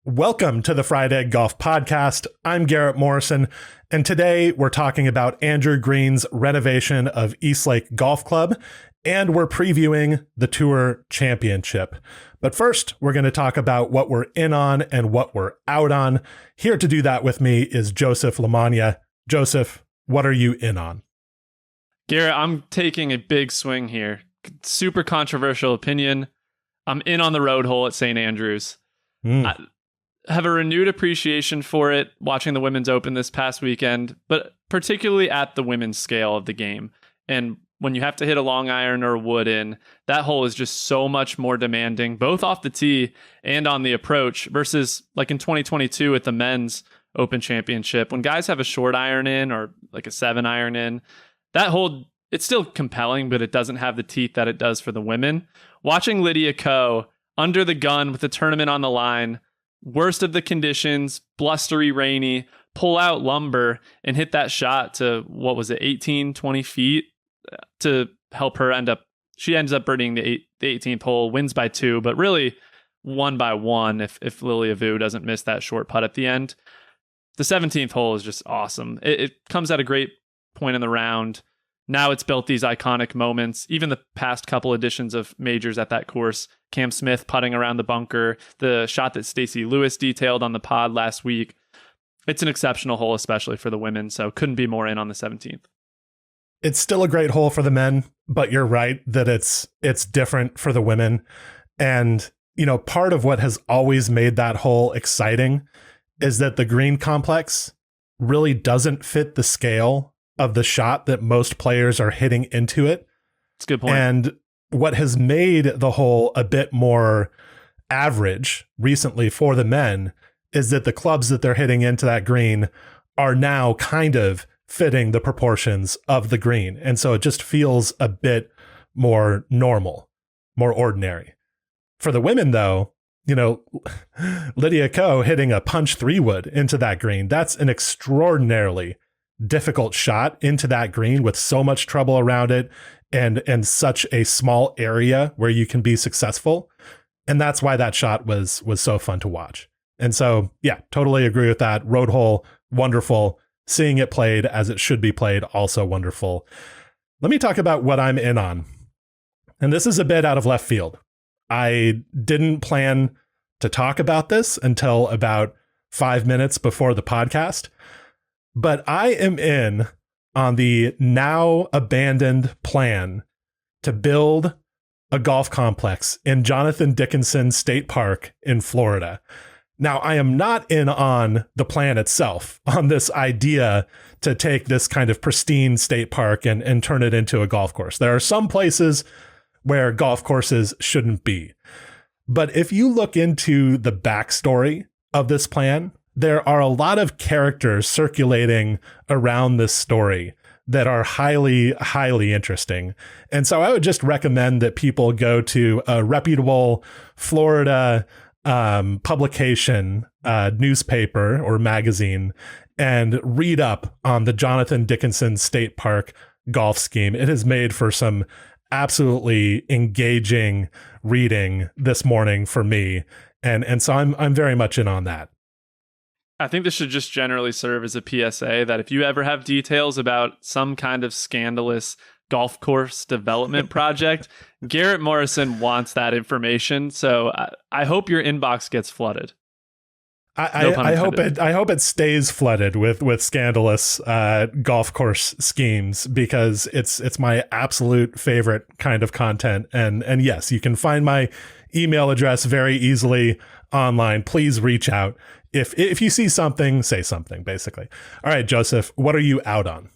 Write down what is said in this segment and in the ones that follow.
Welcome to the Fried Egg Golf Podcast. I'm Garrett Morrison, and today we're talking about Andrew Green's renovation of Eastlake Golf Club, and we're previewing the Tour Championship. But first, we're going to talk about what we're in on and what we're out on. Here to do that with me is Joseph LaMagna. Joseph, what are you in on? Garrett, I'm taking a big swing here. Super controversial opinion. I'm in on the road hole at St. Andrews. I have a renewed appreciation for it watching the Women's Open this past weekend, but particularly at the women's scale of the game. And when you have to hit a long iron or a wood in, that hole is just so much more demanding, both off the tee and on the approach, versus like in 2022 at the Men's Open Championship, when guys have a short iron in or like a 7 iron in, that hole, it's still compelling, but it doesn't have the teeth that it does for the women. Watching Lydia Ko under the gun with the tournament on the line, worst of the conditions, blustery, rainy, pull out lumber and hit that shot to, 18, 20 feet to help her she ends up birdieing the 18th hole, wins by 2, but really 1 by 1 if Lilia Vu doesn't miss that short putt at the end. The 17th hole is just awesome. It comes at a great point in the round. Now it's built these iconic moments. Even the past couple editions of majors at that course, Cam Smith putting around the bunker, the shot that Stacey Lewis detailed on the pod last week. It's an exceptional hole, especially for the women, so couldn't be more in on the 17th. It's still a great hole for the men, but you're right that it's different for the women. And, part of what has always made that hole exciting is that the green complex really doesn't fit the scale of the shot that most players are hitting into it. That's a good point. And what has made the hole a bit more average recently for the men is that the clubs that they're hitting into that green are now kind of fitting the proportions of the green. And so it just feels a bit more normal, more ordinary. For the women, though, Lydia Ko hitting a punch 3-wood into that green, that's an extraordinarily difficult shot into that green with so much trouble around it and such a small area where you can be successful. And that's why that shot was so fun to watch. And so, yeah, totally agree with that. Road hole, wonderful. Seeing it played as it should be played, also wonderful. Let me talk about what I'm in on. And this is a bit out of left field. I didn't plan to talk about this until about 5 minutes before the podcast. But I am in on the now abandoned plan to build a golf complex in Jonathan Dickinson State Park in Florida. Now, I am not in on the plan itself, on this idea to take this kind of pristine state park and turn it into a golf course. There are some places where golf courses shouldn't be. But if you look into the backstory of this plan, there are a lot of characters circulating around this story that are highly, highly interesting. And so I would just recommend that people go to a reputable Florida publication, newspaper or magazine, and read up on the Jonathan Dickinson State Park golf scheme. It has made for some absolutely engaging reading this morning for me. And so I'm very much in on that. I think this should just generally serve as a PSA that if you ever have details about some kind of scandalous golf course development project, Garrett Morrison wants that information. So I hope your inbox gets flooded. I hope it stays flooded with scandalous golf course schemes, because it's my absolute favorite kind of content. And yes, you can find my email address very easily online. Please reach out. If you see something, say something, basically. All right, Joseph, what are you out on?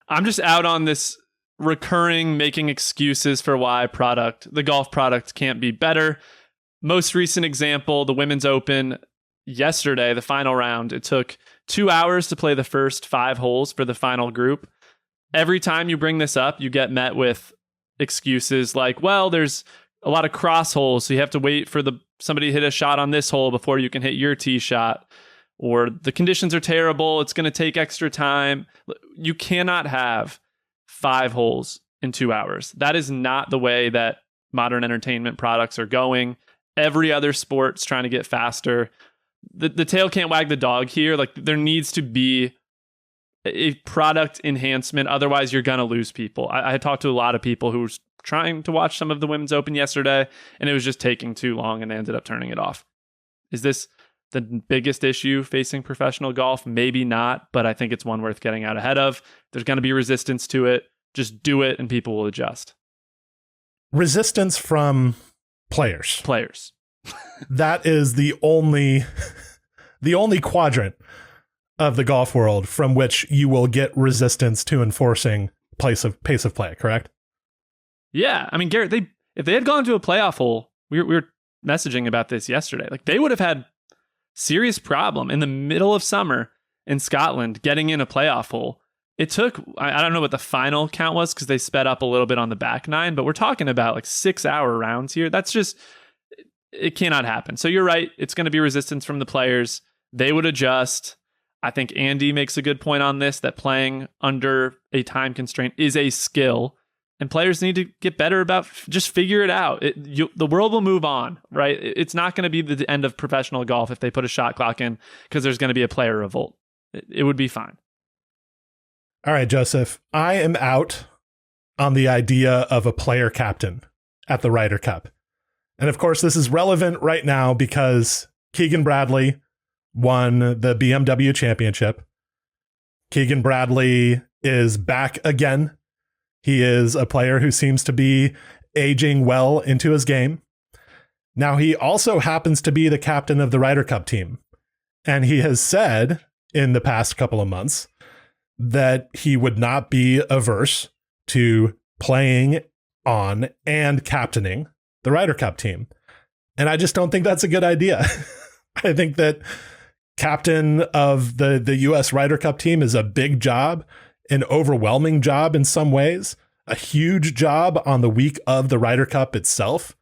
I'm just out on this recurring making excuses for why the golf product can't be better. Most recent example, the Women's Open yesterday, the final round. It took 2 hours to play the first 5 holes for the final group. Every time you bring this up, you get met with excuses like, well, there's a lot of cross holes, so you have to wait for somebody to hit a shot on this hole before you can hit your tee shot. Or the conditions are terrible, it's going to take extra time. You cannot have 5 holes in 2 hours. That is not the way that modern entertainment products are going. Every other sport's trying to get faster. the tail can't wag the dog here. Like, there needs to be a product enhancement. Otherwise, you're going to lose people. I talked to a lot of people who were trying to watch some of the Women's Open yesterday, and it was just taking too long, and they ended up turning it off. Is this the biggest issue facing professional golf? Maybe not, but I think it's one worth getting out ahead of. There's going to be resistance to it. Just do it, and people will adjust. Resistance from players. That is the only quadrant of the golf world from which you will get resistance to enforcing pace of play, correct? Yeah. I mean, Garrett, if they had gone to a playoff hole, we were messaging about this yesterday. Like, they would have had serious problem in the middle of summer in Scotland getting in a playoff hole. It took, I don't know what the final count was because they sped up a little bit on the back nine, but we're talking about like 6-hour rounds here. That's just, it cannot happen. So you're right. It's going to be resistance from the players. They would adjust. I think Andy makes a good point on this, that playing under a time constraint is a skill, and players need to get better about just figure it out. The world will move on, right? It's not going to be the end of professional golf if they put a shot clock in because there's going to be a player revolt. It would be fine. All right, Joseph, I am out on the idea of a player captain at the Ryder Cup. And of course, this is relevant right now because Keegan Bradley won the BMW championship. Keegan Bradley is back again. He is a player who seems to be aging well into his game. Now, he also happens to be the captain of the Ryder Cup team. And he has said in the past couple of months that he would not be averse to playing on and captaining the Ryder Cup team. And I just don't think that's a good idea. I think that captain of the U.S. Ryder Cup team is a big job, an overwhelming job in some ways, a huge job on the week of the Ryder Cup itself,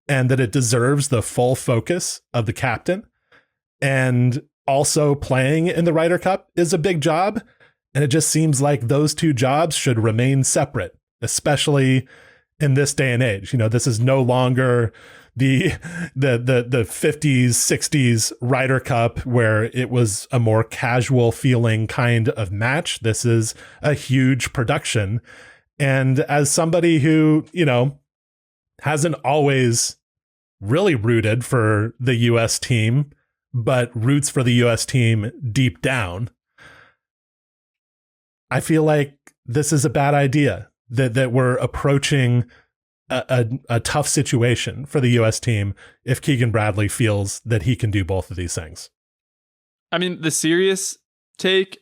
and that it deserves the full focus of the captain. And also playing in the Ryder Cup is a big job. And it just seems like those two jobs should remain separate, especially in this day and age. You know, this is no longer the 50s, 60s Ryder Cup where it was a more casual feeling kind of match. This is a huge production. And as somebody who, you know, hasn't always really rooted for the US team, but roots for the US team deep down, I feel like this is a bad idea, that we're approaching a tough situation for the U.S. team if Keegan Bradley feels that he can do both of these things. I mean, the serious take,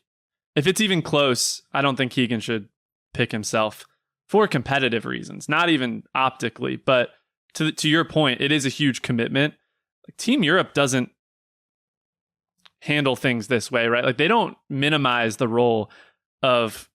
if it's even close, I don't think Keegan should pick himself for competitive reasons, not even optically. But to your point, it is a huge commitment. Like, Team Europe doesn't handle things this way, right? Like, they don't minimize the role of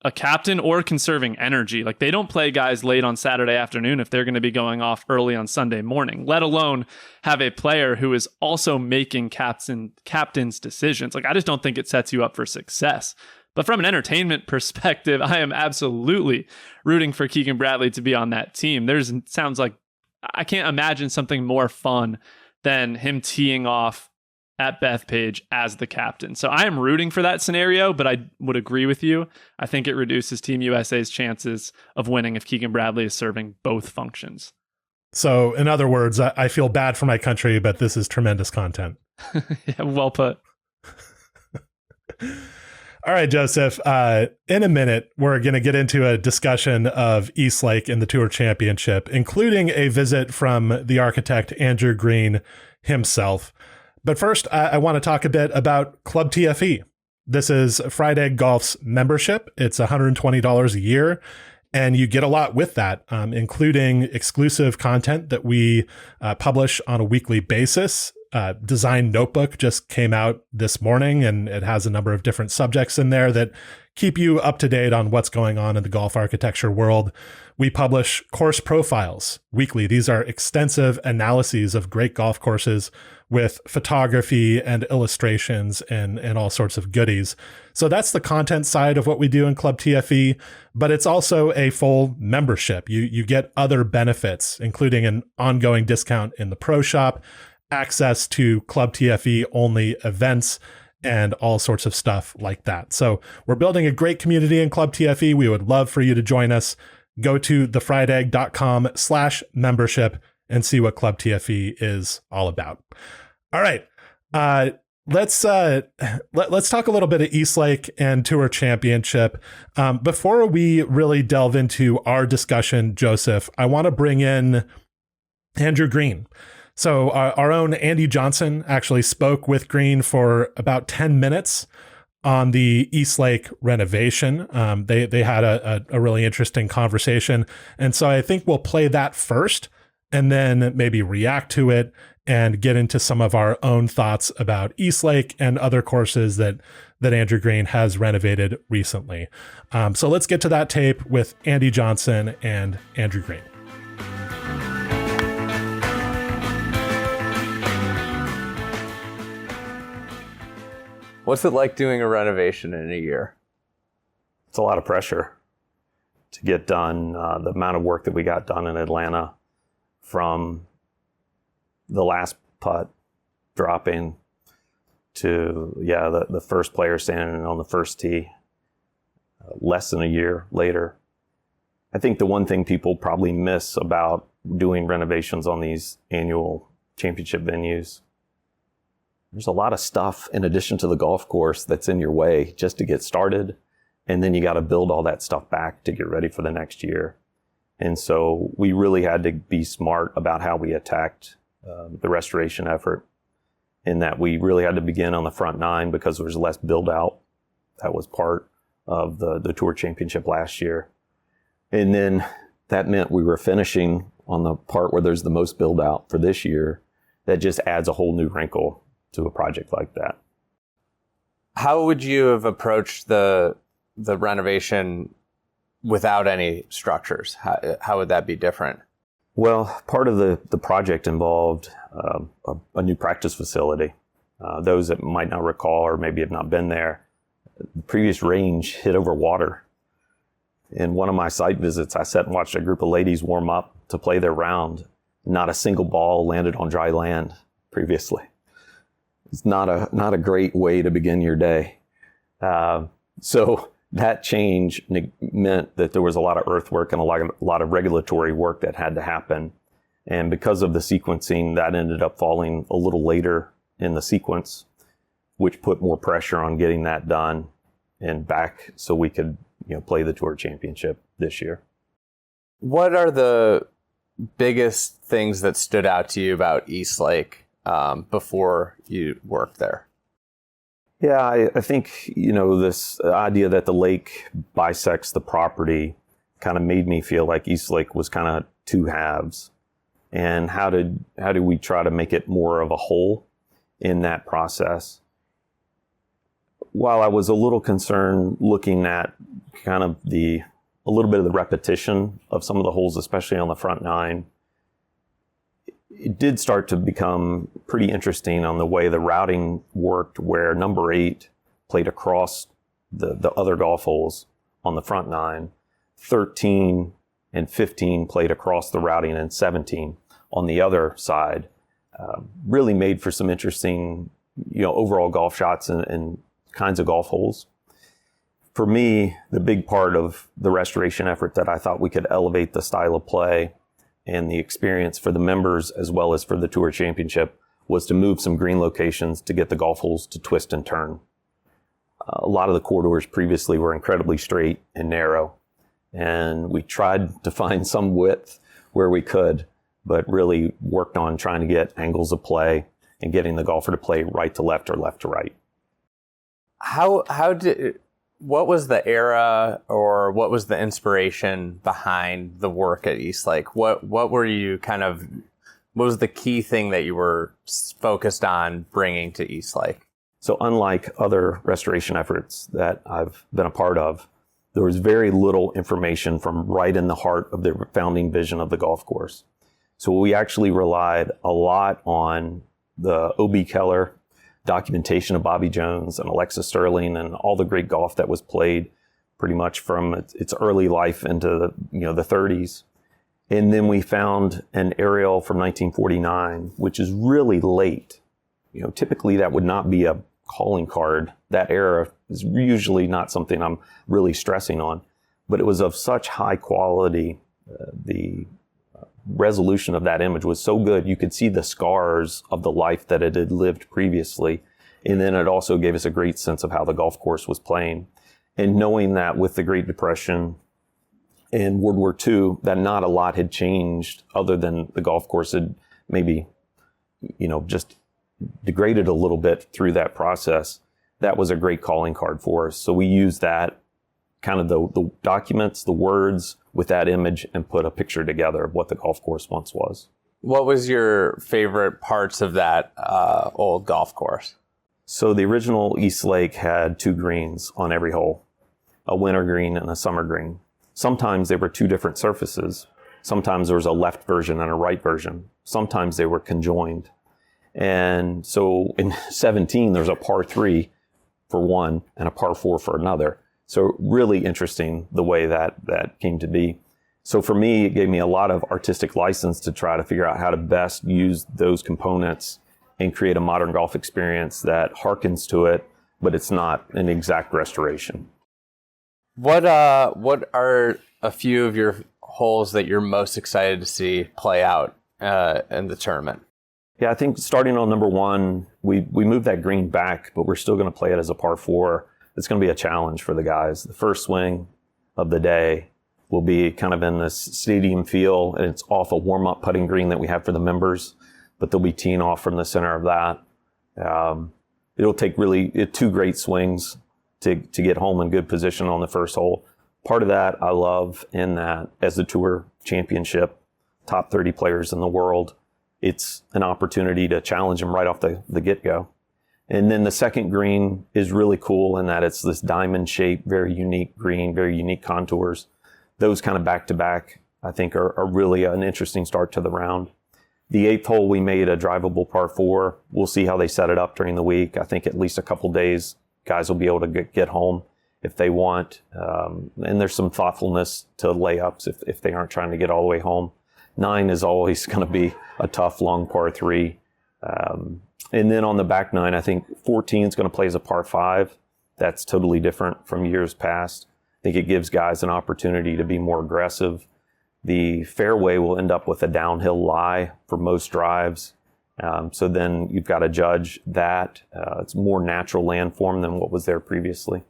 a captain or conserving energy. Like, they don't play guys late on Saturday afternoon if they're going to be going off early on Sunday morning, let alone have a player who is also making captain's decisions. Like, I just don't think it sets you up for success. But from an entertainment perspective, I am absolutely rooting for Keegan Bradley to be on that team. Sounds like I can't imagine something more fun than him teeing off at Bethpage as the captain. So I am rooting for that scenario, but I would agree with you. I think it reduces Team USA's chances of winning if Keegan Bradley is serving both functions. So in other words, I feel bad for my country, but this is tremendous content. Yeah, well put. All right, Joseph, in a minute, we're going to get into a discussion of Eastlake in the Tour Championship, including a visit from the architect Andrew Green himself. But first, I want to talk a bit about Club TFE. This is Fried Egg Golf's membership. It's $120 a year, and you get a lot with that, including exclusive content that we publish on a weekly basis. Design Notebook just came out this morning, and it has a number of different subjects in there that keep you up to date on what's going on in the golf architecture world. We publish course profiles weekly. These are extensive analyses of great golf courses with photography and illustrations and all sorts of goodies. So that's the content side of what we do in Club TFE, but it's also a full membership. You get other benefits, including an ongoing discount in the pro shop, access to Club TFE only events and all sorts of stuff like that. So we're building a great community in Club TFE. We would love for you to join us. Go to thefriedegg.com/membership and see what Club TFE is all about. All right. Let's talk a little bit of Eastlake and Tour Championship. Before we really delve into our discussion, Joseph, I want to bring in Andrew Green. So our own Andy Johnson actually spoke with Green for about 10 minutes on the Eastlake renovation. They had a really interesting conversation. And so I think we'll play that first and then maybe react to it and get into some of our own thoughts about Eastlake and other courses that Andrew Green has renovated recently. So let's get to that tape with Andy Johnson and Andrew Green. What's it like doing a renovation in a year? It's a lot of pressure to get done. The amount of work that we got done in Atlanta, from the last putt dropping to, the first player standing on the first tee, less than a year later. I think the one thing people probably miss about doing renovations on these annual championship venues, there's a lot of stuff in addition to the golf course that's in your way just to get started. And then you got to build all that stuff back to get ready for the next year. And so we really had to be smart about how we attacked the restoration effort, in that we really had to begin on the front nine because there was less build out. That was part of the Tour Championship last year. And then that meant we were finishing on the part where there's the most build out for this year. That just adds a whole new wrinkle to a project like that. How would you have approached the renovation without any structures? How would that be different? Well, part of the project involved a new practice facility. Those that might not recall or maybe have not been there, the previous range hit over water. In one of my site visits, I sat and watched a group of ladies warm up to play their round. Not a single ball landed on dry land previously. It's not a great way to begin your day. So that change meant that there was a lot of earthwork and a lot of regulatory work that had to happen. And because of the sequencing, that ended up falling a little later in the sequence, which put more pressure on getting that done and back so we could, play the Tour Championship this year. What are the biggest things that stood out to you about Eastlake before you worked there? Yeah, I think, this idea that the lake bisects the property kind of made me feel like Eastlake was kind of two halves. And how do we try to make it more of a whole in that process? While I was a little concerned looking at kind of a little bit of the repetition of some of the holes, especially on the front nine, it did start to become pretty interesting on the way the routing worked, where number 8 played across the other golf holes on the front nine, 13 and 15 played across the routing, and 17 on the other side. Really made for some interesting, overall golf shots and kinds of golf holes. For me, the big part of the restoration effort that I thought we could elevate the style of play and the experience for the members as well as for the Tour Championship was to move some green locations to get the golf holes to twist and turn. A lot of the corridors previously were incredibly straight and narrow, and we tried to find some width where we could, but really worked on trying to get angles of play and getting the golfer to play right to left or left to right. What was the era, or what was the inspiration behind the work at Eastlake? What was the key thing that you were focused on bringing to Eastlake? So unlike other restoration efforts that I've been a part of, there was very little information from right in the heart of the founding vision of the golf course. So we actually relied a lot on the O.B. Keller documentation of Bobby Jones and Alexa Sterling and all the great golf that was played pretty much from its early life into the 30s. And then we found an aerial from 1949, which is really late. Typically that would not be a calling card. That era is usually not something I'm really stressing on, but it was of such high quality. The resolution of that image was so good. You could see the scars of the life that it had lived previously. And then it also gave us a great sense of how the golf course was playing. And knowing that with the Great Depression and World War II, that not a lot had changed other than the golf course had maybe, just degraded a little bit through that process. That was a great calling card for us. So we used that kind of the documents, the words with that image, and put a picture together of what the golf course once was. What was your favorite parts of that old golf course? So the original East Lake had 2 greens on every hole, a winter green and a summer green. Sometimes they were 2 different surfaces. Sometimes there was a left version and a right version. Sometimes they were conjoined. And so in 17, there's a par 3 for one and a par 4 for another. So really interesting the way that came to be. So for me, it gave me a lot of artistic license to try to figure out how to best use those components and create a modern golf experience that harkens to it, but it's not an exact restoration. What are a few of your holes that you're most excited to see play out in the tournament? Yeah, I think starting on number 1, we moved that green back, but we're still going to play it as a par 4. It's going to be a challenge for the guys. The first swing of the day will be kind of in this stadium feel, and it's off a warm-up putting green that we have for the members, but they'll be teeing off from the center of that. It'll take really 2 great swings to get home in good position on the first hole. Part of that I love in that as the Tour Championship, top 30 players in the world, it's an opportunity to challenge them right off the get-go. And then the second green is really cool in that it's this diamond shape, very unique green, very unique contours. Those kind of back-to-back, I think, are really an interesting start to the round. The 8th hole, we made a drivable par 4. We'll see how they set it up during the week. I think at least a couple days, guys will be able to get home if they want. And there's some thoughtfulness to layups if they aren't trying to get all the way home. 9 is always going to be a tough, long par 3. And then on the back 9, I think 14 is going to play as a par 5. That's totally different from years past. I think it gives guys an opportunity to be more aggressive. The fairway will end up with a downhill lie for most drives. So then you've got to judge that. It's more natural landform than what was there previously.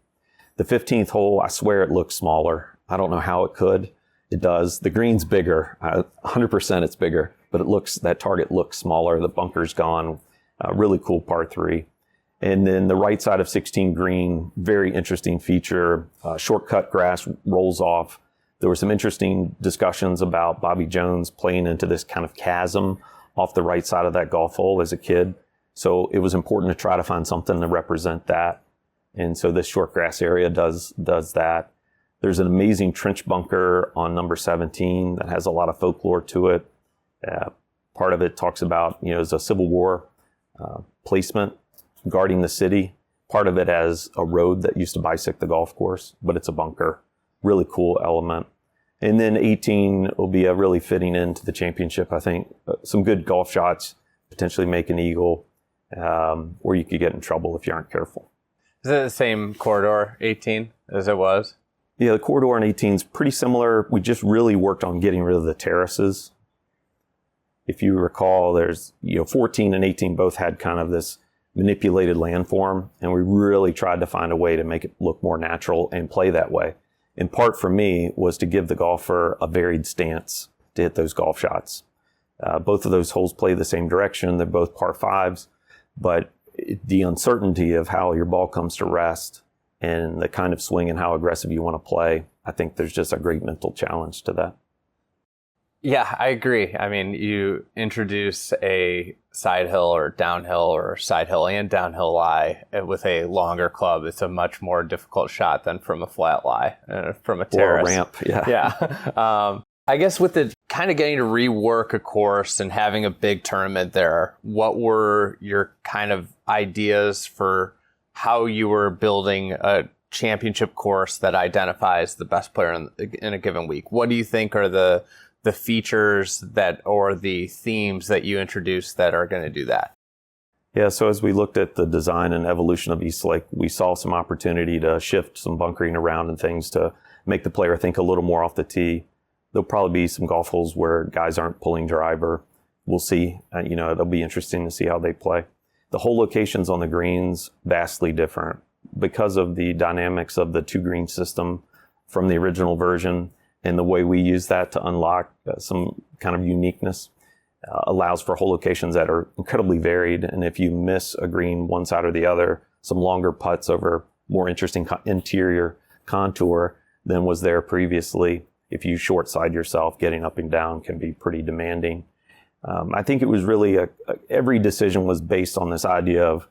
The 15th hole, I swear it looks smaller. I don't know how it could. It does. The green's bigger. 100% it's bigger, but that target looks smaller. The bunker's gone. Really cool par 3. And then the right side of 16 green, very interesting feature. Shortcut grass rolls off. There were some interesting discussions about Bobby Jones playing into this kind of chasm off the right side of that golf hole as a kid. So it was important to try to find something to represent that. And so this short grass area does that. There's an amazing trench bunker on number 17 that has a lot of folklore to it. Part of it talks about, as a Civil War placement guarding the city. Part of it as a road that used to bisect the golf course, but it's a bunker. Really cool element. And then 18 will be a really fitting into the championship, I think. Some good golf shots, potentially make an eagle, or you could get in trouble if you aren't careful. Is it the same corridor, 18, as it was? Yeah, the corridor on 18 is pretty similar. We just really worked on getting rid of the terraces. If you recall, there's 14 and 18 both had kind of this manipulated landform, and we really tried to find a way to make it look more natural and play that way. In part for me was to give the golfer a varied stance to hit those golf shots. Both of those holes play the same direction. They're both par 5s, but the uncertainty of how your ball comes to rest and the kind of swing and how aggressive you want to play, I think there's just a great mental challenge to that. Yeah, I agree. I mean, you introduce a side hill or downhill or side hill and downhill lie with a longer club. It's a much more difficult shot than from a flat lie, from a terrace. Or a ramp, yeah. Yeah. I guess with the kind of getting to rework a course and having a big tournament there, what were your kind of ideas for how you were building a championship course that identifies the best player in a given week? What do you think are the the features that or the themes that you introduced that are going to do that? Yeah, so as we looked at the design and evolution of East Lake, we saw some opportunity to shift some bunkering around and things to make the player think a little more off the tee. There'll probably be some golf holes where guys aren't pulling driver. We'll see. It'll be interesting to see how they play. The hole locations on the greens, vastly different because of the dynamics of the 2-green system from the original version, and the way we use that to unlock some kind of uniqueness. Allows for hole locations that are incredibly varied. And if you miss a green one side or the other, some longer putts over more interesting interior contour than was there previously. If you short side yourself, getting up and down can be pretty demanding. I think it was really every decision was based on this idea of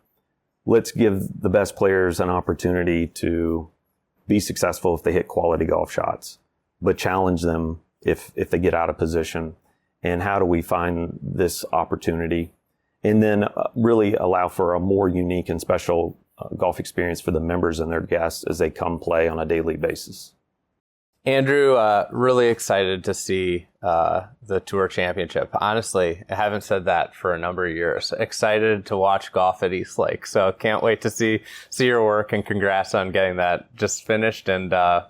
let's give the best players an opportunity to be successful if they hit quality golf shots, but challenge them if they get out of position. And how do we find this opportunity? And then really allow for a more unique and special golf experience for the members and their guests as they come play on a daily basis. Andrew, really excited to see the Tour Championship. Honestly, I haven't said that for a number of years. Excited to watch golf at East Lake. So can't wait to see your work, and congrats on getting that just finished, and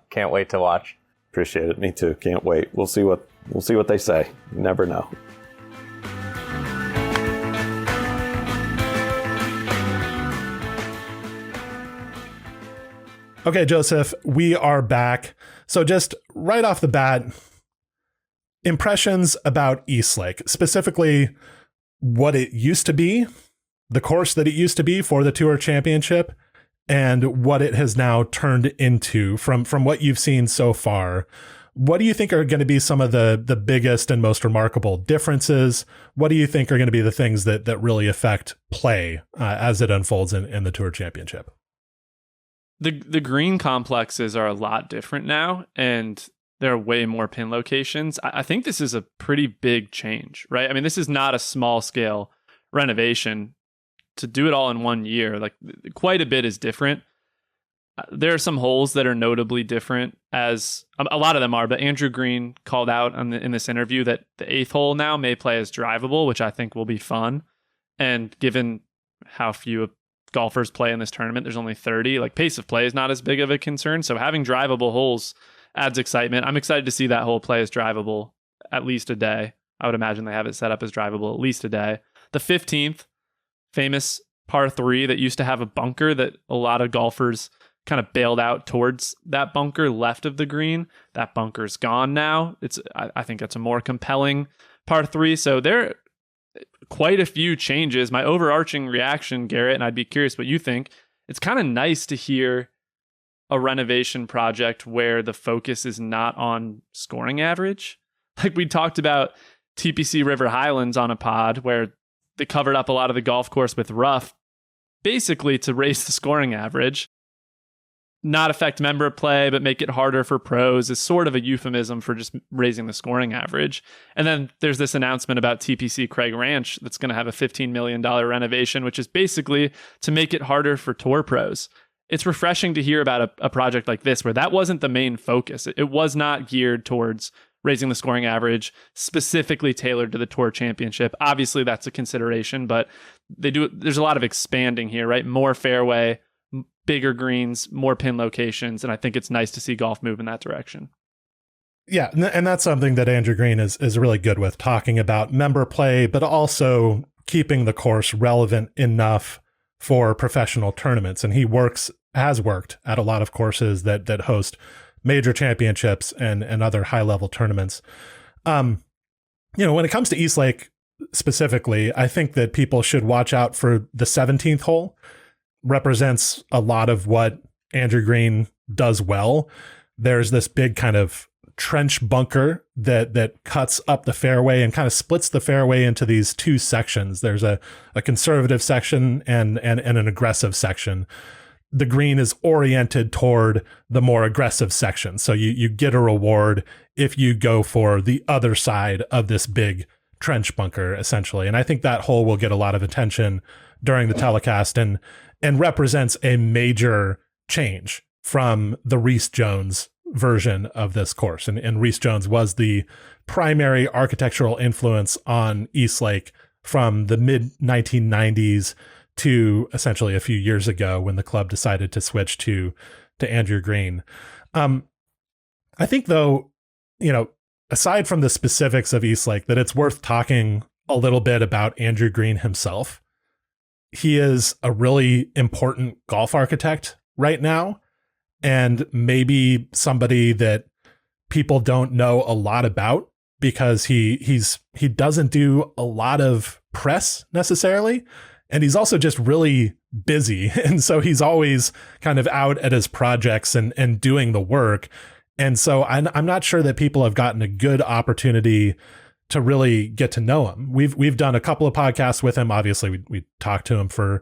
can't wait to watch. Appreciate it. Me too. Can't wait. We'll see what they say. You never know. Okay, Joseph, we are back. So just right off the bat, impressions about East Lake, specifically what it used to be, the course that it used to be for the Tour Championship, and what it has now turned into from what you've seen so far. What do you think are going to be some of the biggest and most remarkable differences? What do you think are going to be the things that really affect play as it unfolds in the Tour Championship? The green complexes are a lot different now, and there are way more pin locations. I think this is a pretty big change, right? I mean, this is not a small scale renovation. To do it all in 1 year, like quite a bit is different. There are some holes that are notably different, as a lot of them are, but Andrew Green called out in this interview that the 8th hole now may play as drivable, which I think will be fun. And given how few golfers play in this tournament, there's only 30, like pace of play is not as big of a concern. So having drivable holes adds excitement. I'm excited to see that hole play as drivable at least a day. I would imagine they have it set up as drivable at least a day. The 15th, famous par 3 that used to have a bunker that a lot of golfers kind of bailed out towards that bunker left of the green. That bunker's gone now. I think that's a more compelling par 3. So there are quite a few changes. My overarching reaction, Garrett, and I'd be curious what you think, it's kind of nice to hear a renovation project where the focus is not on scoring average. Like we talked about TPC River Highlands on a pod where they covered up a lot of the golf course with rough, basically to raise the scoring average, not affect member play, but make it harder for pros is sort of a euphemism for just raising the scoring average. And then there's this announcement about TPC Craig Ranch that's going to have a $15 million renovation, which is basically to make it harder for tour pros. It's refreshing to hear about a project like this where that wasn't the main focus. It was not geared towards raising the scoring average, specifically tailored to the Tour Championship. Obviously, that's a consideration, but there's a lot of expanding here, right? More fairway, bigger greens, more pin locations, and I think it's nice to see golf move in that direction. Yeah, and that's something that Andrew Green is really good with, talking about member play, but also keeping the course relevant enough for professional tournaments. And he has worked at a lot of courses that host major championships and other high-level tournaments. When it comes to East Lake specifically, I think that people should watch out for the 17th hole. Represents a lot of what Andrew Green does well. There's this big kind of trench bunker that cuts up the fairway and kind of splits the fairway into these two sections. There's a conservative section and an aggressive section. The green is oriented toward the more aggressive section. So you get a reward if you go for the other side of this big trench bunker, essentially. And I think that hole will get a lot of attention during the telecast and represents a major change from the Reese Jones version of this course. And Rhys Jones was the primary architectural influence on Eastlake from the mid 1990s to essentially a few years ago when the club decided to switch to Andrew Green. I think, though, aside from the specifics of Eastlake, that it's worth talking a little bit about Andrew Green himself. He is a really important golf architect right now, and maybe somebody that people don't know a lot about because he doesn't do a lot of press necessarily, and he's also just really busy, and so he's always kind of out at his projects and doing the work. And so I'm not sure that people have gotten a good opportunity to really get to know him. We've done a couple of podcasts with him. Obviously, we talked to him for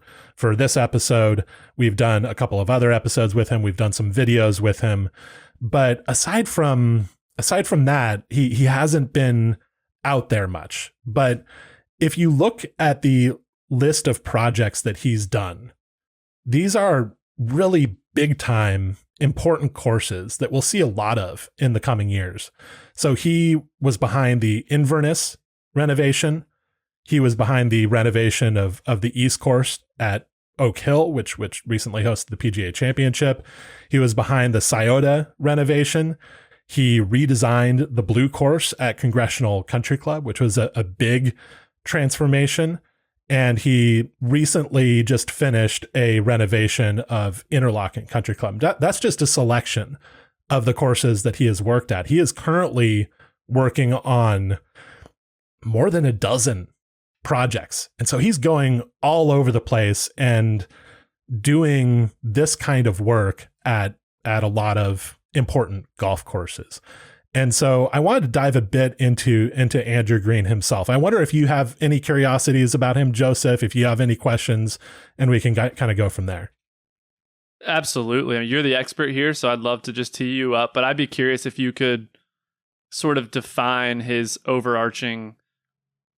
this episode. We've done a couple of other episodes with him. We've done some videos with him. But aside from that, he hasn't been out there much. But if you look at the list of projects that he's done, these are really big time important courses that we'll see a lot of in the coming years. So he was behind the Inverness renovation. He was behind the renovation of the East Course at Oak Hill, which recently hosted the PGA Championship. He was behind the Scioto renovation. He redesigned the Blue Course at Congressional Country Club, which was a big transformation. And he recently just finished a renovation of Interlaken Country Club. That's just a selection of the courses that he has worked at. He is currently working on more than a dozen projects. And so he's going all over the place and doing this kind of work at a lot of important golf courses. And so I wanted to dive a bit into Andrew Green himself. I wonder if you have any curiosities about him, Joseph, if you have any questions, and we can kind of go from there. Absolutely. I mean, you're the expert here, so I'd love to just tee you up, but I'd be curious if you could sort of define his overarching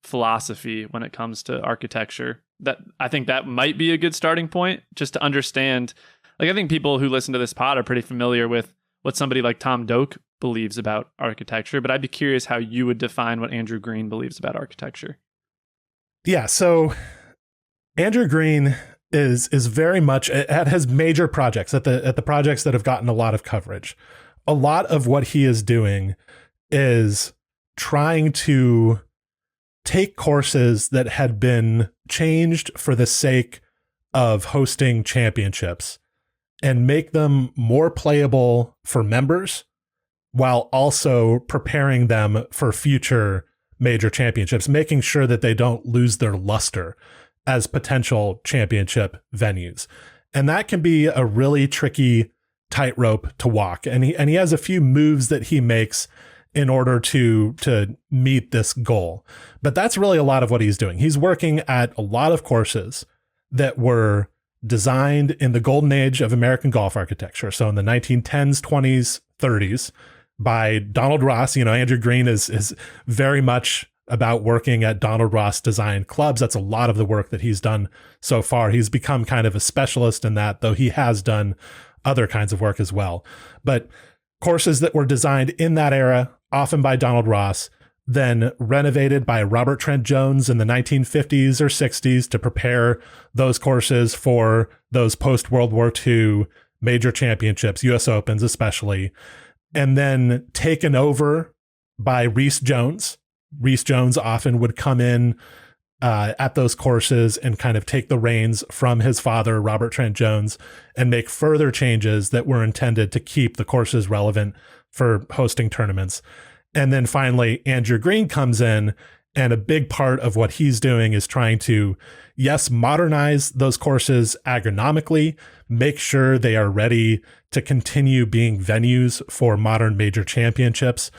philosophy when it comes to architecture. That I think that might be a good starting point just to understand. Like, I think people who listen to this pod are pretty familiar with what somebody like Tom Doak believes about architecture, but I'd be curious how you would define what Andrew Green believes about architecture. Yeah, so Andrew Green is very much at his major projects, at the projects that have gotten a lot of coverage. A lot of what he is doing is trying to take courses that had been changed for the sake of hosting championships and make them more playable for members while also preparing them for future major championships, making sure that they don't lose their luster as potential championship venues. And that can be a really tricky tightrope to walk. And he has a few moves that he makes in order to meet this goal. But that's really a lot of what he's doing. He's working at a lot of courses that were designed in the golden age of American golf architecture. So in the 1910s, 20s, 30s by Donald Ross. Andrew Green is very much about working at Donald Ross designed clubs. That's a lot of the work that he's done so far. He's become kind of a specialist in that, though he has done other kinds of work as well. But courses that were designed in that era, often by Donald Ross, then renovated by Robert Trent Jones in the 1950s or 60s to prepare those courses for those post-World War II major championships, US Opens especially, and then taken over by Rhys Jones. Rhys Jones often would come in at those courses and kind of take the reins from his father, Robert Trent Jones, and make further changes that were intended to keep the courses relevant for hosting tournaments. And then finally, Andrew Green comes in, and a big part of what he's doing is trying to, yes, modernize those courses agronomically, make sure they are ready to continue being venues for modern major championships,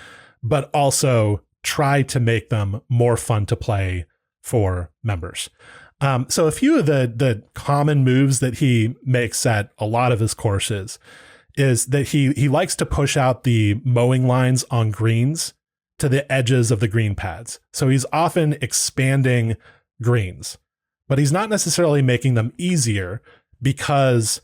but also try to make them more fun to play for members. So a few of the common moves that he makes at a lot of his courses is that he likes to push out the mowing lines on greens to the edges of the green pads. So he's often expanding greens, but he's not necessarily making them easier, because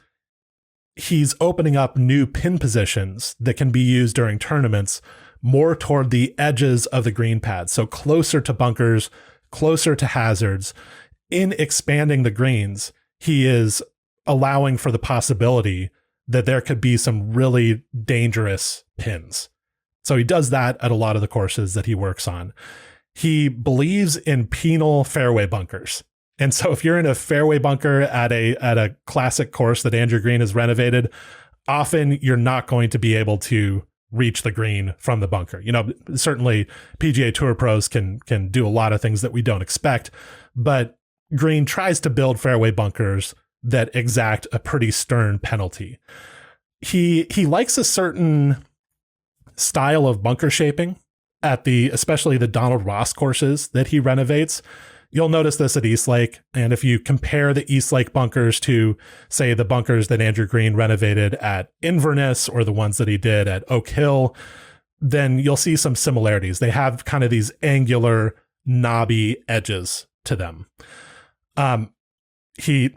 he's opening up new pin positions that can be used during tournaments more toward the edges of the green pad. So closer to bunkers, closer to hazards. In expanding the greens, he is allowing for the possibility that there could be some really dangerous pins. So he does that at a lot of the courses that he works on. He believes in penal fairway bunkers. And so if you're in a fairway bunker at a classic course that Andrew Green has renovated, often you're not going to be able to reach the green from the bunker. You know, certainly PGA Tour pros can do a lot of things that we don't expect, but Green tries to build fairway bunkers that exact a pretty stern penalty. He likes a certain style of bunker shaping at especially the Donald Ross courses that he renovates. You'll notice this at Eastlake. And if you compare the Eastlake bunkers to, say, the bunkers that Andrew Green renovated at Inverness or the ones that he did at Oak Hill, then you'll see some similarities. They have kind of these angular, knobby edges to them. He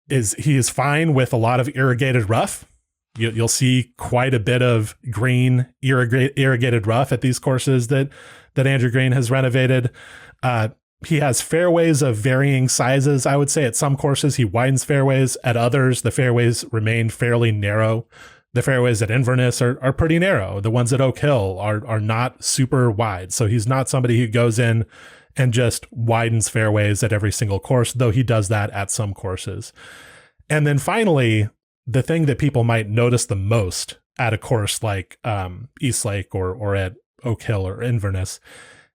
is fine with a lot of irrigated rough. You'll see quite a bit of green irrigated rough at these courses that Andrew Green has renovated. He has fairways of varying sizes. I would say at some courses he widens fairways. At others, the fairways remain fairly narrow. The fairways at Inverness are pretty narrow. The ones at Oak Hill are not super wide. So he's not somebody who goes in and just widens fairways at every single course, though he does that at some courses. And then finally, the thing that people might notice the most at a course like Eastlake or at Oak Hill or Inverness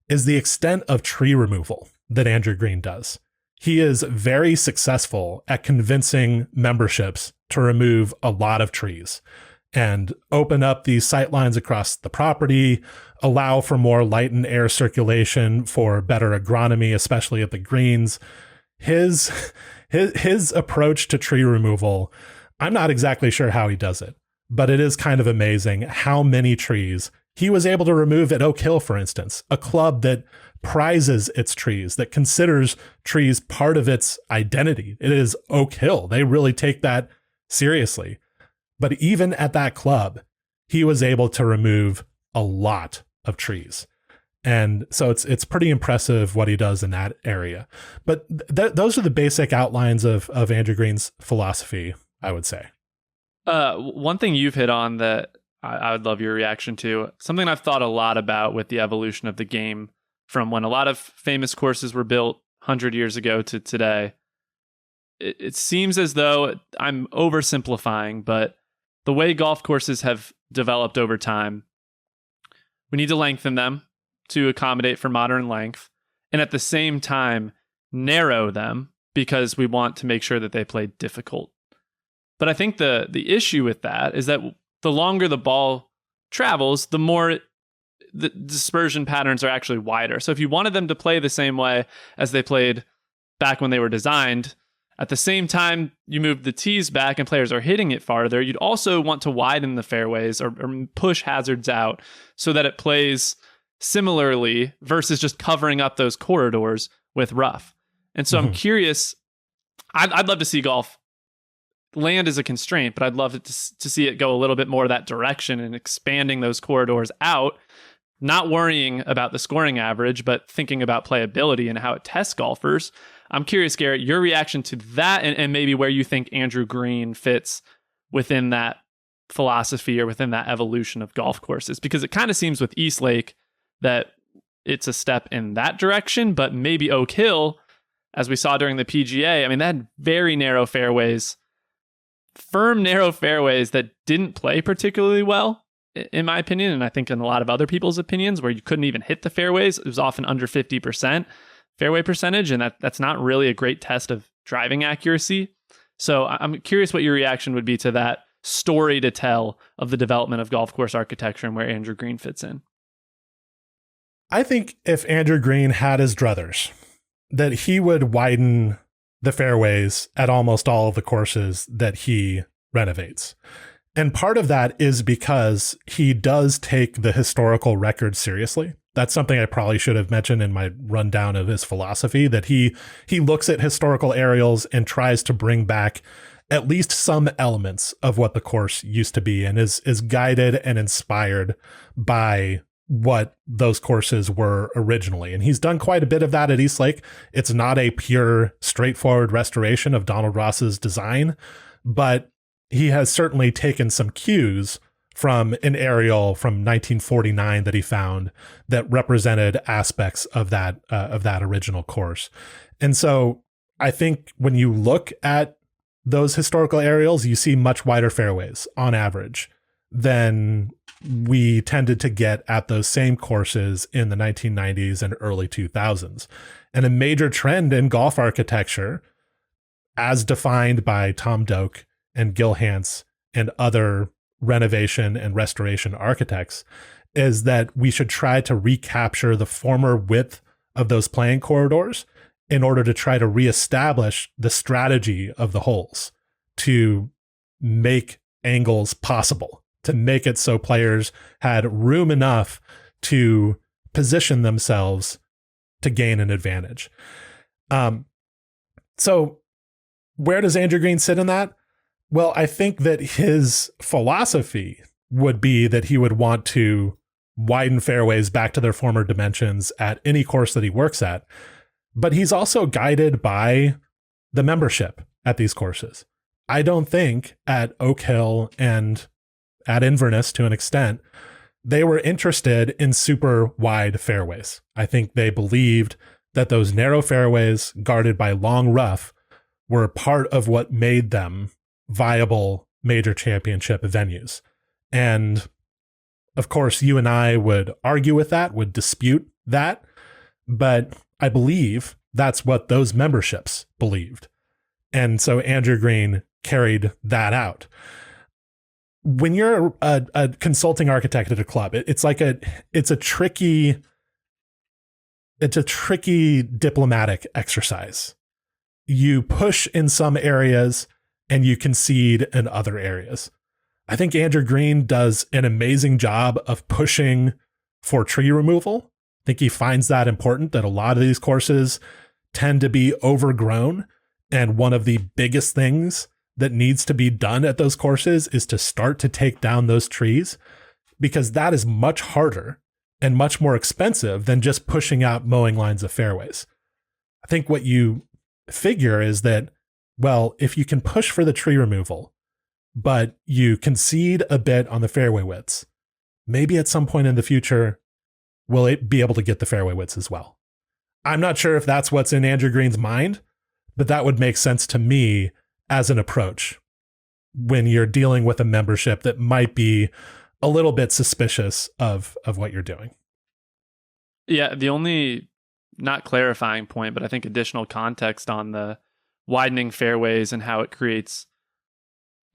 is the extent of tree removal that Andrew Green does. He is very successful at convincing memberships to remove a lot of trees and open up these sight lines across the property, allow for more light and air circulation for better agronomy, especially at the greens. His approach to tree removal, I'm not exactly sure how he does it, but it is kind of amazing how many trees he was able to remove at Oak Hill, for instance, a club that prizes its trees, that considers trees part of its identity. It is Oak Hill. They really take that seriously. But even at that club, he was able to remove a lot of trees. And so it's pretty impressive what he does in that area. But those are the basic outlines of Andrew Green's philosophy, I would say. One thing you've hit on that I would love your reaction to, something I've thought a lot about with the evolution of the game from when a lot of famous courses were built 100 years ago to today. It seems as though I'm oversimplifying, but the way golf courses have developed over time, we need to lengthen them to accommodate for modern length, and at the same time narrow them because we want to make sure that they play difficult. But I think the issue with that is that the longer the ball travels, the more the dispersion patterns are actually wider. So if you wanted them to play the same way as they played back when they were designed, at the same time you move the tees back and players are hitting it farther, you'd also want to widen the fairways or push hazards out so that it plays similarly versus just covering up those corridors with rough. And so I'm curious, I'd love to see golf. Land is a constraint, but I'd love to see it go a little bit more that direction and expanding those corridors out, not worrying about the scoring average, but thinking about playability and how it tests golfers. I'm curious, Garrett, your reaction to that and maybe where you think Andrew Green fits within that philosophy or within that evolution of golf courses, because it kind of seems with Eastlake that it's a step in that direction, but maybe Oak Hill, as we saw during the PGA, I mean, they had very narrow fairways, firm, narrow fairways that didn't play particularly well, in my opinion, and I think in a lot of other people's opinions, where you couldn't even hit the fairways. It was often under 50% fairway percentage, and that's not really a great test of driving accuracy. So I'm curious what your reaction would be to that story to tell of the development of golf course architecture and where Andrew Green fits in. I think if Andrew Green had his druthers, that he would widen the fairways at almost all of the courses that he renovates. And part of that is because he does take the historical record seriously. That's something I probably should have mentioned in my rundown of his philosophy, that he looks at historical aerials and tries to bring back at least some elements of what the course used to be, and is guided and inspired by what those courses were originally. And he's done quite a bit of that at East Lake. It's not a pure, straightforward restoration of Donald Ross's design, but he has certainly taken some cues from an aerial from 1949 that he found that represented aspects of that original course. And so I think when you look at those historical aerials, you see much wider fairways on average than we tended to get at those same courses in the 1990s and early 2000s. And a major trend in golf architecture, as defined by Tom Doak and Gil Hance and other renovation and restoration architects, is that we should try to recapture the former width of those playing corridors in order to try to reestablish the strategy of the holes to make angles possible, to make it so players had room enough to position themselves to gain an advantage. So where does Andrew Green sit in that? Well, I think that his philosophy would be that he would want to widen fairways back to their former dimensions at any course that he works at. But he's also guided by the membership at these courses. I don't think at Oak Hill and at Inverness, to an extent, they were interested in super wide fairways. I think they believed that those narrow fairways guarded by long rough were part of what made them viable major championship venues. And of course, you and I would argue with that, would dispute that, but I believe that's what those memberships believed. And so Andrew Green carried that out. When you're a consulting architect at a club, it's a tricky diplomatic exercise. You push in some areas and you concede in other areas. I think Andrew Green does an amazing job of pushing for tree removal. I think he finds that important, that a lot of these courses tend to be overgrown. And one of the biggest things that needs to be done at those courses is to start to take down those trees, because that is much harder and much more expensive than just pushing out mowing lines of fairways. I think what you figure is that, well, if you can push for the tree removal, but you concede a bit on the fairway widths, maybe at some point in the future, will it be able to get the fairway widths as well? I'm not sure if that's what's in Andrew Green's mind, but that would make sense to me as an approach when you're dealing with a membership that might be a little bit suspicious of what you're doing. Yeah, the only not clarifying point, but I think additional context on the widening fairways and how it creates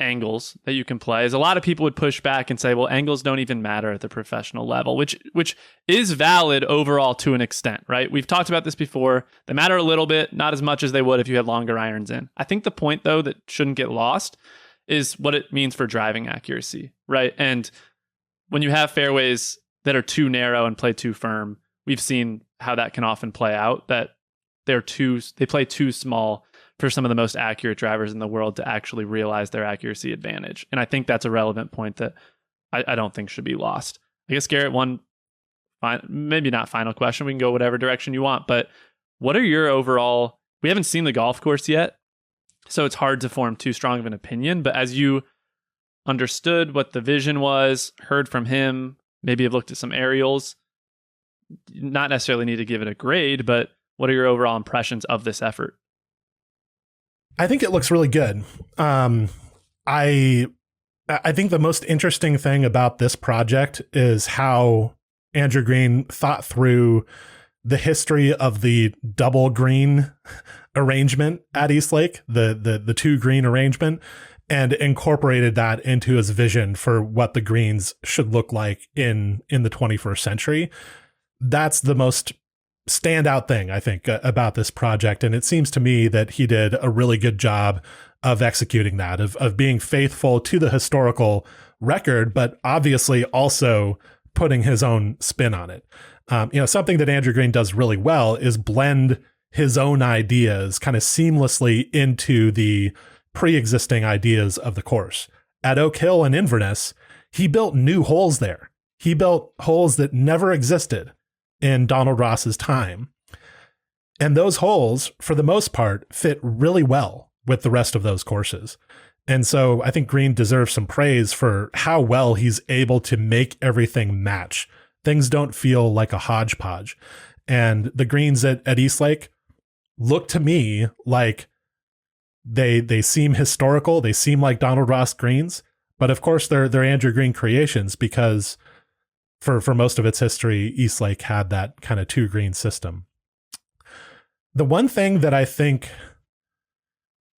angles that you can play is a lot of people would push back and say, well, angles don't even matter at the professional level, which is valid overall to an extent, right? We've talked about this before. They matter a little bit, not as much as they would if you had longer irons in. I think the point, though, that shouldn't get lost is what it means for driving accuracy, right? And when you have fairways that are too narrow and play too firm, we've seen how that can often play out, that they play too small for some of the most accurate drivers in the world to actually realize their accuracy advantage. And I think that's a relevant point that I don't think should be lost. I guess, Garrett, one, maybe not final question, we can go whatever direction you want, but what are your overall, we haven't seen the golf course yet, so it's hard to form too strong of an opinion, but as you understood what the vision was, heard from him, maybe have looked at some aerials, not necessarily need to give it a grade, but what are your overall impressions of this effort? I think it looks really good. I think the most interesting thing about this project is how Andrew Green thought through the history of the double green arrangement at East Lake, the two green arrangement, and incorporated that into his vision for what the greens should look like in the 21st century. That's the most standout thing, I think, about this project. And it seems to me that he did a really good job of executing that, of being faithful to the historical record, but obviously also putting his own spin on it. Something that Andrew Green does really well is blend his own ideas kind of seamlessly into the pre-existing ideas of the course. At Oak Hill and Inverness, he built new holes there. He built holes that never existed in Donald Ross's time. And those holes, for the most part, fit really well with the rest of those courses. And so I think Green deserves some praise for how well he's able to make everything match. Things don't feel like a hodgepodge. And the greens at Eastlake look to me like they seem historical. They seem like Donald Ross greens. But of course, they're Andrew Green creations because for most of its history, Eastlake had that kind of 2-green system. The one thing that I think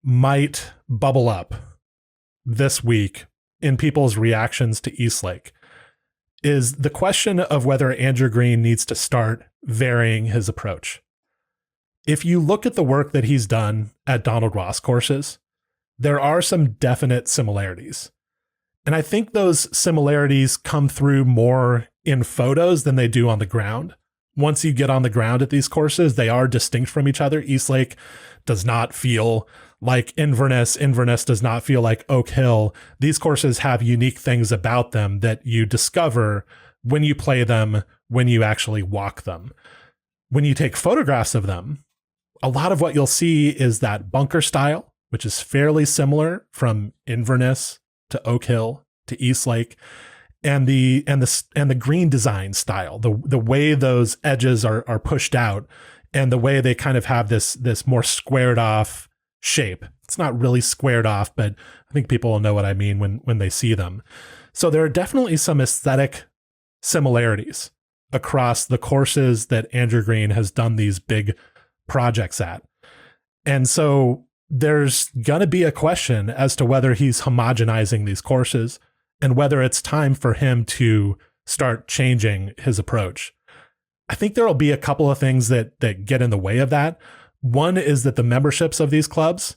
might bubble up this week in people's reactions to Eastlake is the question of whether Andrew Green needs to start varying his approach. If you look at the work that he's done at Donald Ross courses, there are some definite similarities. And I think those similarities come through more in photos than they do on the ground. Once you get on the ground at these courses, they are distinct from each other. Eastlake does not feel like Inverness. Inverness does not feel like Oak Hill. These courses have unique things about them that you discover when you play them, when you actually walk them. When you take photographs of them, a lot of what you'll see is that bunker style, which is fairly similar from Inverness to Oak Hill to Eastlake, and the green design style, the way those edges are pushed out, and the way they kind of have this more squared off shape. It's not really squared off, but I think people will know what I mean when they see them. So there are definitely some aesthetic similarities across the courses that Andrew Green has done these big projects at. And so there's going to be a question as to whether he's homogenizing these courses and whether it's time for him to start changing his approach. I think there'll be a couple of things that get in the way of that. One is that the memberships of these clubs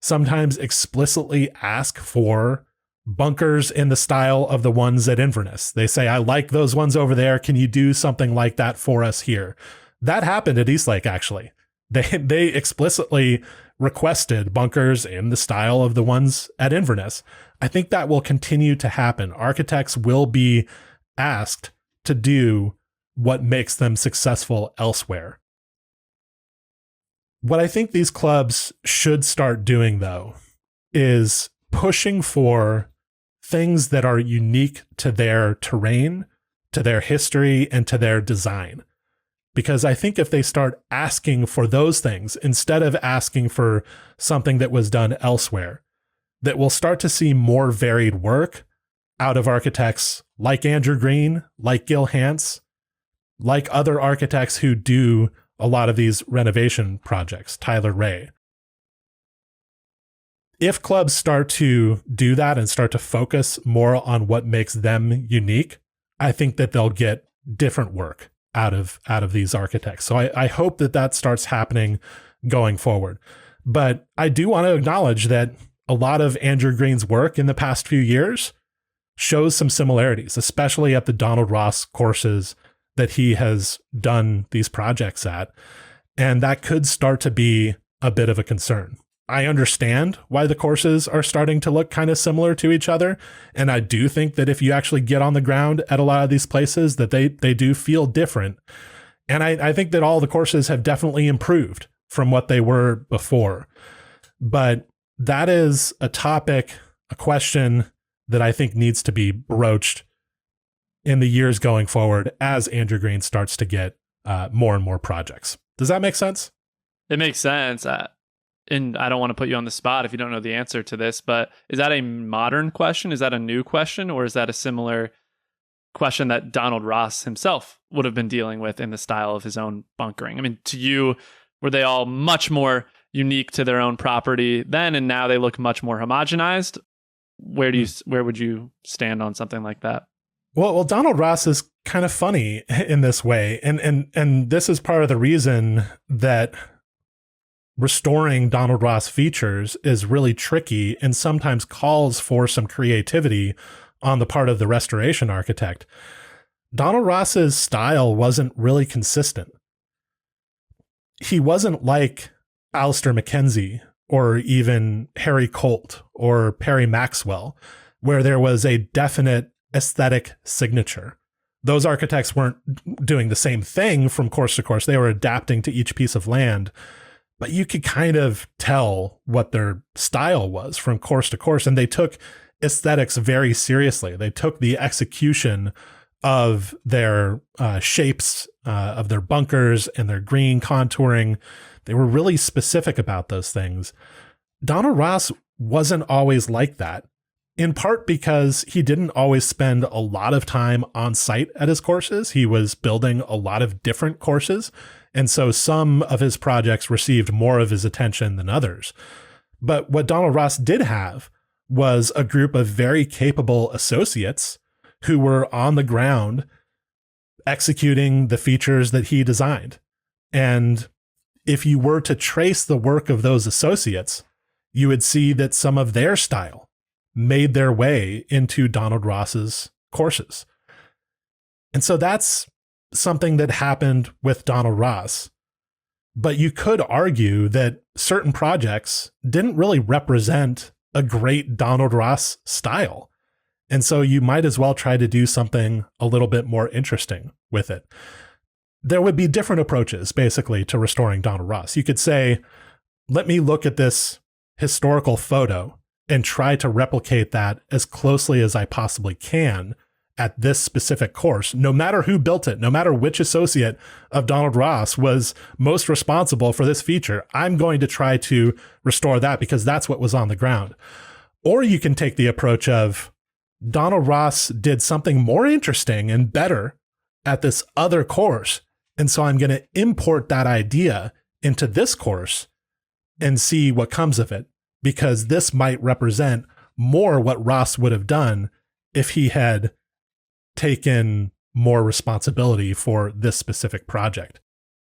sometimes explicitly ask for bunkers in the style of the ones at Inverness. They say, I like those ones over there. Can you do something like that for us here? That happened at Eastlake, actually. They explicitly requested bunkers in the style of the ones at Inverness. I think that will continue to happen. Architects will be asked to do what makes them successful elsewhere. What I think these clubs should start doing, though, is pushing for things that are unique to their terrain, to their history, and to their design. Because I think if they start asking for those things, instead of asking for something that was done elsewhere, that we'll start to see more varied work out of architects like Andrew Green, like Gil Hance, like other architects who do a lot of these renovation projects, Tyler Ray. If clubs start to do that and start to focus more on what makes them unique, I think that they'll get different work out of these architects. So I hope that starts happening going forward. But I do want to acknowledge that a lot of Andrew Green's work in the past few years shows some similarities, especially at the Donald Ross courses that he has done these projects at. And that could start to be a bit of a concern. I understand why the courses are starting to look kind of similar to each other. And I do think that if you actually get on the ground at a lot of these places, that they do feel different. And I think that all the courses have definitely improved from what they were before. But that is a topic, a question that I think needs to be broached in the years going forward as Andrew Green starts to get more and more projects. Does that make sense? It makes sense. And I don't want to put you on the spot if you don't know the answer to this, but is that a modern question? Is that a new question? Or is that a similar question that Donald Ross himself would have been dealing with in the style of his own bunkering? I mean, to you, were they all much more unique to their own property then, and now they look much more homogenized? Where would you stand on something like that? Well, Donald Ross is kind of funny in this way. And this is part of the reason that restoring Donald Ross features is really tricky and sometimes calls for some creativity on the part of the restoration architect. Donald Ross's style wasn't really consistent. He wasn't like Alistair Mackenzie, or even Harry Colt or Perry Maxwell, where there was a definite aesthetic signature. Those architects weren't doing the same thing from course to course. They were adapting to each piece of land, but you could kind of tell what their style was from course to course. And they took aesthetics very seriously. They took the execution of their shapes, of their bunkers and their green contouring. They were really specific about those things. Donald Ross wasn't always like that, in part because he didn't always spend a lot of time on site at his courses. He was building a lot of different courses, and so some of his projects received more of his attention than others. But what Donald Ross did have was a group of very capable associates who were on the ground executing the features that he designed. And if you were to trace the work of those associates, you would see that some of their style made their way into Donald Ross's courses. And so that's something that happened with Donald Ross. But you could argue that certain projects didn't really represent a great Donald Ross style. And so you might as well try to do something a little bit more interesting with it. There would be different approaches, basically, to restoring Donald Ross. You could say, let me look at this historical photo and try to replicate that as closely as I possibly can at this specific course, no matter who built it, no matter which associate of Donald Ross was most responsible for this feature. I'm going to try to restore that because that's what was on the ground. Or you can take the approach of Donald Ross did something more interesting and better at this other course. And so I'm going to import that idea into this course and see what comes of it, because this might represent more what Ross would have done if he had taken more responsibility for this specific project.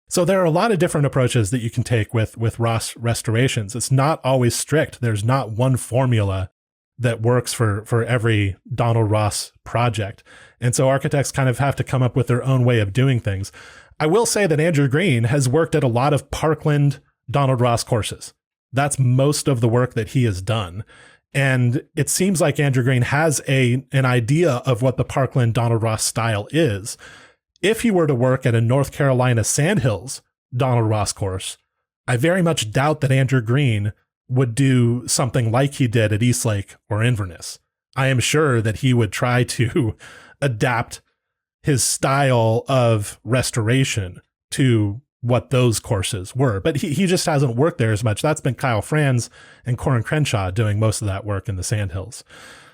So there are a lot of different approaches that you can take with Ross restorations. It's not always strict. There's not one formula that works for every Donald Ross project. And so architects kind of have to come up with their own way of doing things. I will say that Andrew Green has worked at a lot of Parkland Donald Ross courses. That's most of the work that he has done. And it seems like Andrew Green has an idea of what the Parkland Donald Ross style is. If he were to work at a North Carolina Sandhills Donald Ross course, I very much doubt that Andrew Green would do something like he did at Eastlake or Inverness. I am sure that he would try to adapt his style of restoration to what those courses were. But he just hasn't worked there as much. That's been Kyle Franz and Corin Crenshaw doing most of that work in the Sandhills.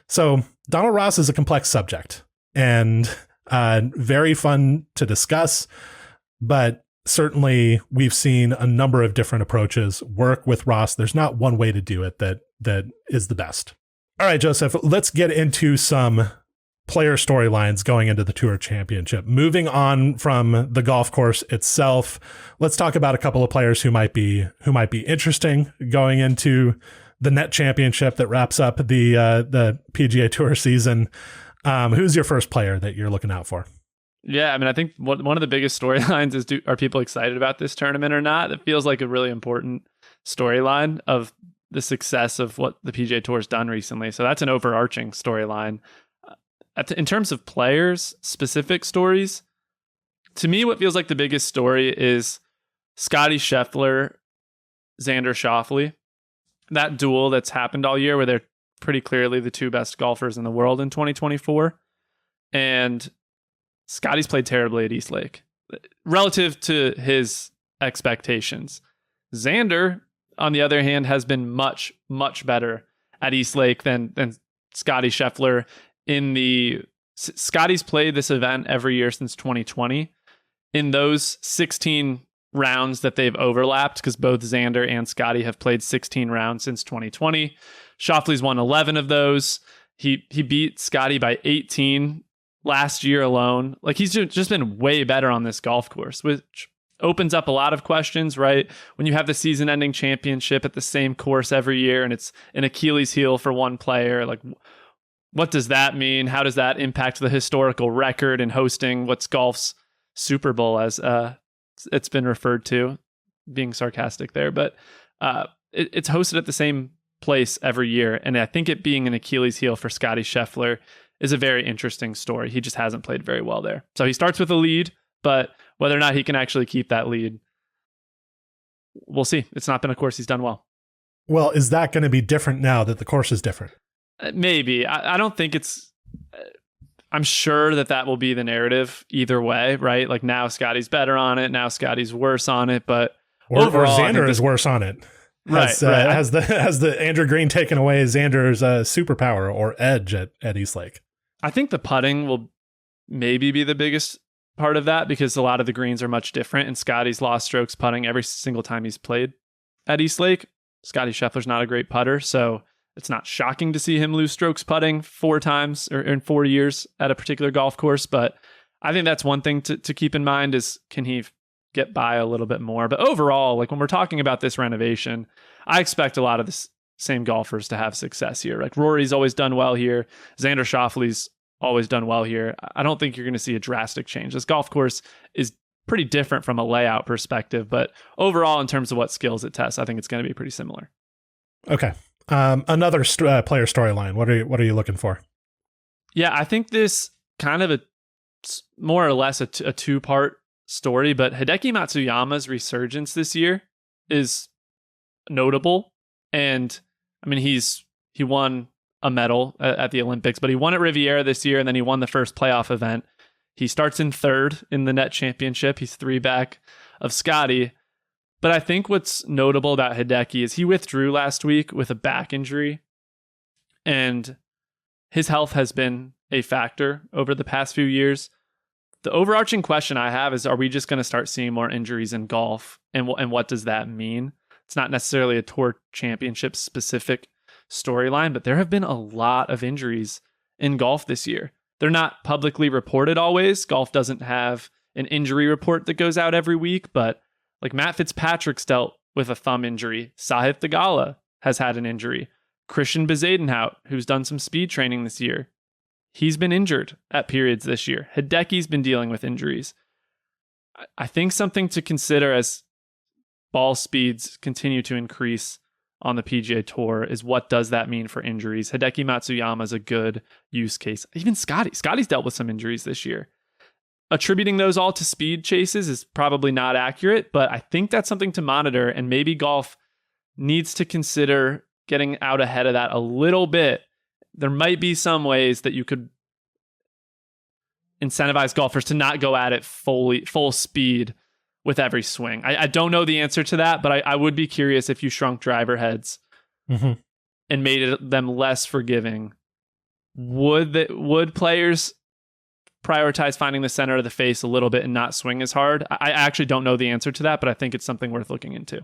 So Donald Ross is a complex subject and very fun to discuss, but certainly we've seen a number of different approaches work with Ross. There's not one way to do it that is the best. All right, Joseph, let's get into some player storylines going into the Tour Championship. Moving on from the golf course itself, let's talk about a couple of players who might be interesting going into the Net Championship that wraps up the PGA Tour season. Who's your first player that you're looking out for? Yeah, I mean, I think one of the biggest storylines is, are people excited about this tournament or not? It feels like a really important storyline of the success of what the PGA Tour has done recently. So that's an overarching storyline. In terms of players, specific stories, to me, what feels like the biggest story is Scottie Scheffler, Xander Schauffele. That duel that's happened all year where they're pretty clearly the two best golfers in the world in 2024. And Scottie's played terribly at Eastlake relative to his expectations. Xander, on the other hand, has been much, much better at Eastlake than Scottie Scheffler. Scottie's played this event every year since 2020. In those 16 rounds that they've overlapped, because both Xander and Scottie have played 16 rounds since 2020. Schauffele's won 11 of those. He beat Scottie by 18 last year alone. Like, he's just been way better on this golf course, which opens up a lot of questions, right? When you have the season-ending championship at the same course every year and it's an Achilles heel for one player, like, what does that mean? How does that impact the historical record in hosting what's golf's Super Bowl, as it's been referred to, being sarcastic there. But it's hosted at the same place every year. And I think it being an Achilles heel for Scottie Scheffler is a very interesting story. He just hasn't played very well there. So he starts with a lead, but whether or not he can actually keep that lead, we'll see. It's not been a course he's done well. Well, is that going to be different now that the course is different? Maybe. I don't think it's... I'm sure that will be the narrative either way, right? Like now Scotty's better on it. Now Scotty's worse on it. But overall, Xander is worse on it. Right. Has the Andrew Green taken away Xander's superpower or edge at East Lake? I think the putting will maybe be the biggest part of that because a lot of the greens are much different, and Scotty's lost strokes putting every single time he's played at East Lake. Scottie Scheffler's not a great putter, so it's not shocking to see him lose strokes putting 4 times or in 4 years at a particular golf course. But I think that's one thing to keep in mind is, can he get by a little bit more? But overall, like when we're talking about this renovation, I expect a lot of the same golfers to have success here. Like Rory's always done well here. Xander Schauffele's always done well here. I don't think you're going to see a drastic change. This golf course is pretty different from a layout perspective, but overall, in terms of what skills it tests, I think it's going to be pretty similar. Okay. Another player storyline. What are you looking for? Yeah, I think this kind of more or less a 2-part story, but Hideki Matsuyama's resurgence this year is notable. And I mean, he won a medal at the Olympics, but he won at Riviera this year, and then he won the first playoff event. He starts in 3rd in the net championship. He's 3 back of Scotty. But I think what's notable about Hideki is he withdrew last week with a back injury, and his health has been a factor over the past few years. The overarching question I have is, are we just going to start seeing more injuries in golf? And what does that mean? It's not necessarily a Tour Championship specific storyline, but there have been a lot of injuries in golf this year. They're not publicly reported always. Golf doesn't have an injury report that goes out every week, but like Matt Fitzpatrick's dealt with a thumb injury. Sahith Theegala has had an injury. Christian Bezuidenhout, who's done some speed training this year, he's been injured at periods this year. Hideki's been dealing with injuries. I think something to consider as ball speeds continue to increase on the PGA Tour is, what does that mean for injuries? Hideki Matsuyama is a good use case. Even Scotty's dealt with some injuries this year. Attributing those all to speed chases is probably not accurate, but I think that's something to monitor, and maybe golf needs to consider getting out ahead of that a little bit. There might be some ways that you could incentivize golfers to not go at it full speed with every swing. I don't know the answer to that, but I would be curious if you shrunk driver heads and made them less forgiving. Would players prioritize finding the center of the face a little bit and not swing as hard? I actually don't know the answer to that, but I think it's something worth looking into.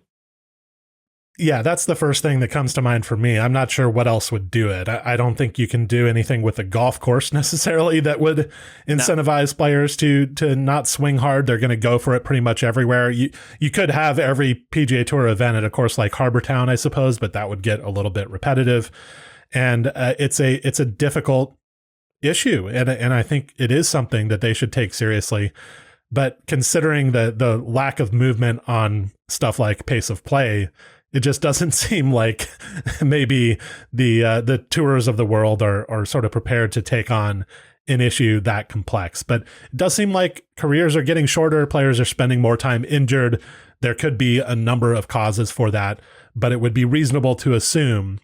Yeah, that's the first thing that comes to mind for me. I'm not sure what else would do it. I don't think you can do anything with a golf course necessarily that would incentivize players to not swing hard. They're going to go for it pretty much everywhere. You could have every PGA Tour event at a course like Harbour Town, I suppose, but that would get a little bit repetitive. And it's a difficult issue, and I think it is something that they should take seriously. But considering the lack of movement on stuff like pace of play, it just doesn't seem like maybe the tours of the world are sort of prepared to take on an issue that complex. But it does seem like careers are getting shorter. Players are spending more time injured. There could be a number of causes for that, but it would be reasonable to assume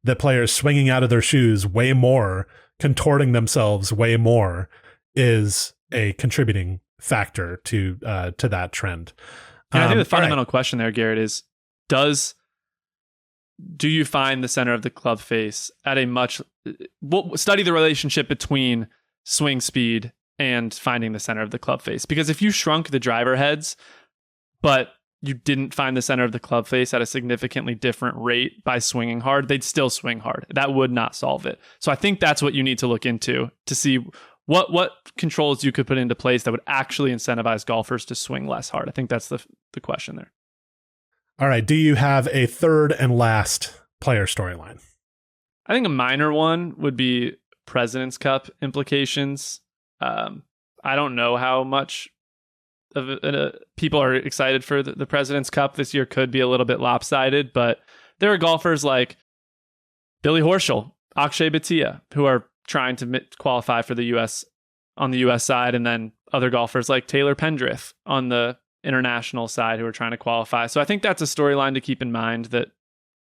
that players swinging out of their shoes way more, contorting themselves way more, is a contributing factor to that trend. And I think the fundamental question there, Garrett, is do you find the center of the club face at study the relationship between swing speed and finding the center of the club face? Because if you shrunk the driver heads, but you didn't find the center of the club face at a significantly different rate by swinging hard, they'd still swing hard. That would not solve it. So I think that's what you need to look into to see what controls you could put into place that would actually incentivize golfers to swing less hard. I think that's the question there. All right. Do you have a third and last player storyline? I think a minor one would be President's Cup implications. I don't know how much of people are excited for the President's Cup this year. Could be a little bit lopsided, but there are golfers like Billy Horschel, Akshay Bhatia, who are trying to qualify for the U.S. on the U.S. side, and then other golfers like Taylor Pendrith on the international side who are trying to qualify. So I think that's a storyline to keep in mind, that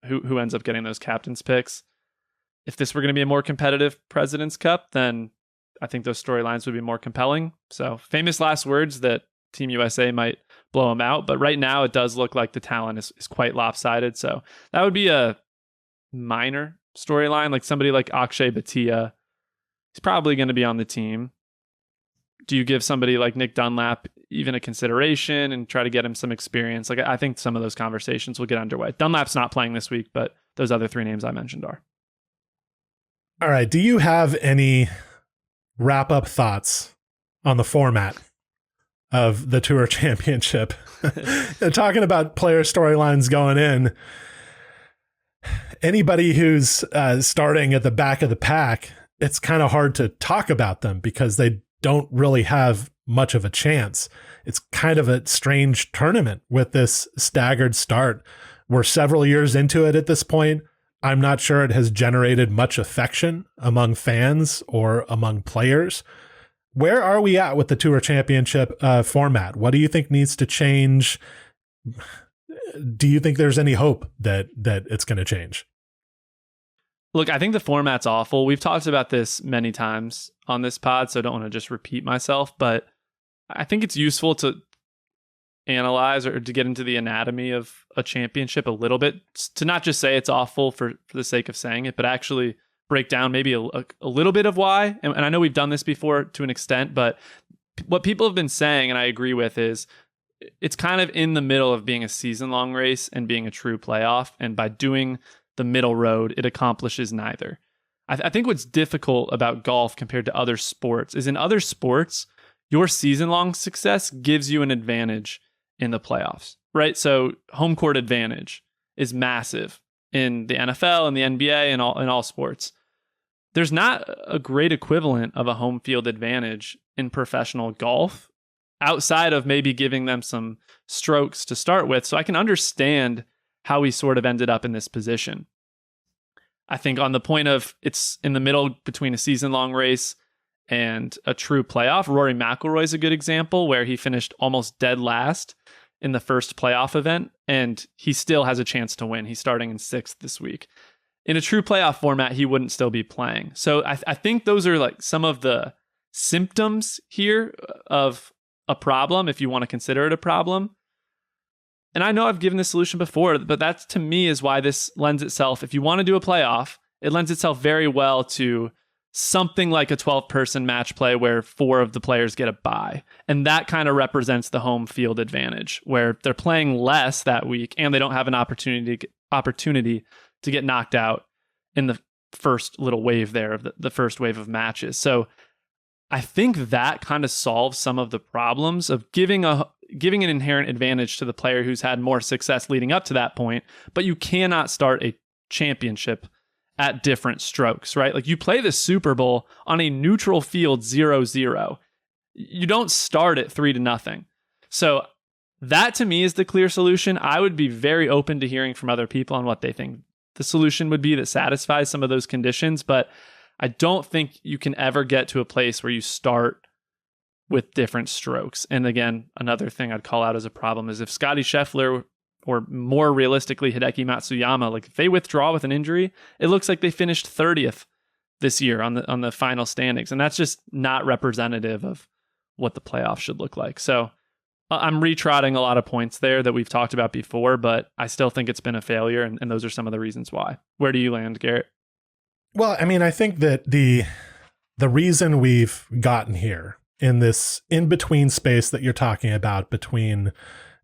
who ends up getting those captain's picks. If this were going to be a more competitive President's Cup, then I think those storylines would be more compelling. So famous last words that Team USA might blow them out. But right now it does look like the talent is quite lopsided. So that would be a minor storyline. Like somebody like Akshay Bhatia, he's probably going to be on the team. Do you give somebody like Nick Dunlap even a consideration and try to get him some experience? Like I think some of those conversations will get underway. Dunlap's not playing this week, but those other three names I mentioned are. All right. Do you have any wrap-up thoughts on the format of the Tour Championship? Talking about player storylines going in, anybody who's starting at the back of the pack, it's kind of hard to talk about them because they don't really have much of a chance. It's kind of a strange tournament with this staggered start. We're several years into it at this point. I'm not sure it has generated much affection among fans or among players. Where are we at with the Tour Championship format? What do you think needs to change? Do you think there's any hope that it's going to change? Look, I think the format's awful. We've talked about this many times on this pod, so I don't want to just repeat myself, but I think it's useful to analyze or to get into the anatomy of a championship a little bit, to not just say it's awful for the sake of saying it, but actually break down maybe a little bit of why. And I know we've done this before to an extent, but what people have been saying, and I agree with, is it's kind of in the middle of being a season-long race and being a true playoff. And by doing the middle road, it accomplishes neither. I think what's difficult about golf compared to other sports is in other sports, your season-long success gives you an advantage in the playoffs, right? So home court advantage is massive in the NFL and the NBA and all sports. There's not a great equivalent of a home field advantage in professional golf outside of maybe giving them some strokes to start with. So I can understand how we sort of ended up in this position. I think on the point of it's in the middle between a season-long race and a true playoff, Rory McIlroy is a good example where he finished almost dead last in the first playoff event, and he still has a chance to win. He's starting in 6th this week. In a true playoff format, he wouldn't still be playing. So I think those are like some of the symptoms here of a problem, if you want to consider it a problem. And I know I've given this solution before, but that to me is why this lends itself, if you want to do a playoff, it lends itself very well to something like a 12-person match play where 4 of the players get a bye. And that kind of represents the home field advantage, where they're playing less that week and they don't have an opportunity to get knocked out in the first little wave there of the first wave of matches. So I think that kind of solves some of the problems of giving an inherent advantage to the player who's had more success leading up to that point, but you cannot start a championship at different strokes, right? Like you play the Super Bowl on a neutral field 0-0. You don't start at 3-0. So that to me is the clear solution. I would be very open to hearing from other people on what they think the solution would be that satisfies some of those conditions, but I don't think you can ever get to a place where you start with different strokes. And again, another thing I'd call out as a problem is if Scottie Scheffler, or more realistically, Hideki Matsuyama, like if they withdraw with an injury, it looks like they finished 30th this year on the final standings. And that's just not representative of what the playoffs should look like. So I'm retrotting a lot of points there that we've talked about before, but I still think it's been a failure. And those are some of the reasons why. Where do you land, Garrett? Well, I mean, I think that the reason we've gotten here in this in-between space that you're talking about between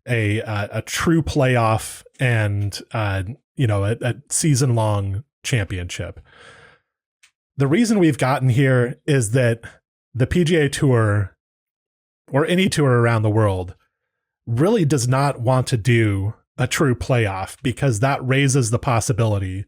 a true playoff and a season-long championship, the reason we've gotten here is that the PGA Tour or any tour around the world really does not want to do a true playoff because that raises the possibility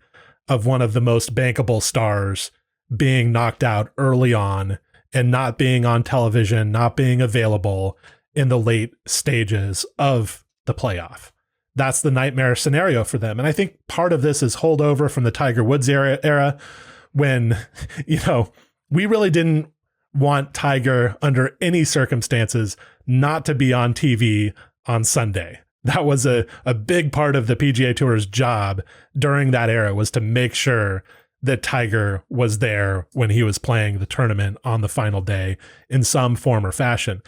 of one of the most bankable stars being knocked out early on and not being on television, not being available in the late stages of the playoff. that's the nightmare scenario for them. And I think part of this is holdover from the Tiger Woods era when, we really didn't want Tiger under any circumstances not to be on TV on Sunday. That was a big part of the PGA Tour's job during that era, was to make sure that Tiger was there when he was playing the tournament on the final day in some form or fashion.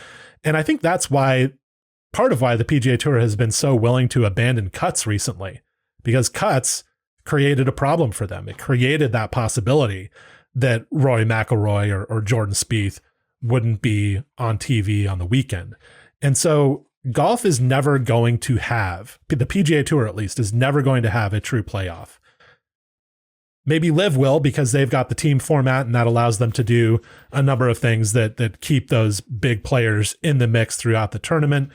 And I think that's part of why the PGA Tour has been so willing to abandon cuts recently, because cuts created a problem for them. It created that possibility that Rory McIlroy or Jordan Spieth wouldn't be on TV on the weekend. And so golf is never going to have, the PGA Tour at least, is never going to have a true playoff. Maybe LIV will, because they've got the team format and that allows them to do a number of things that keep those big players in the mix throughout the tournament.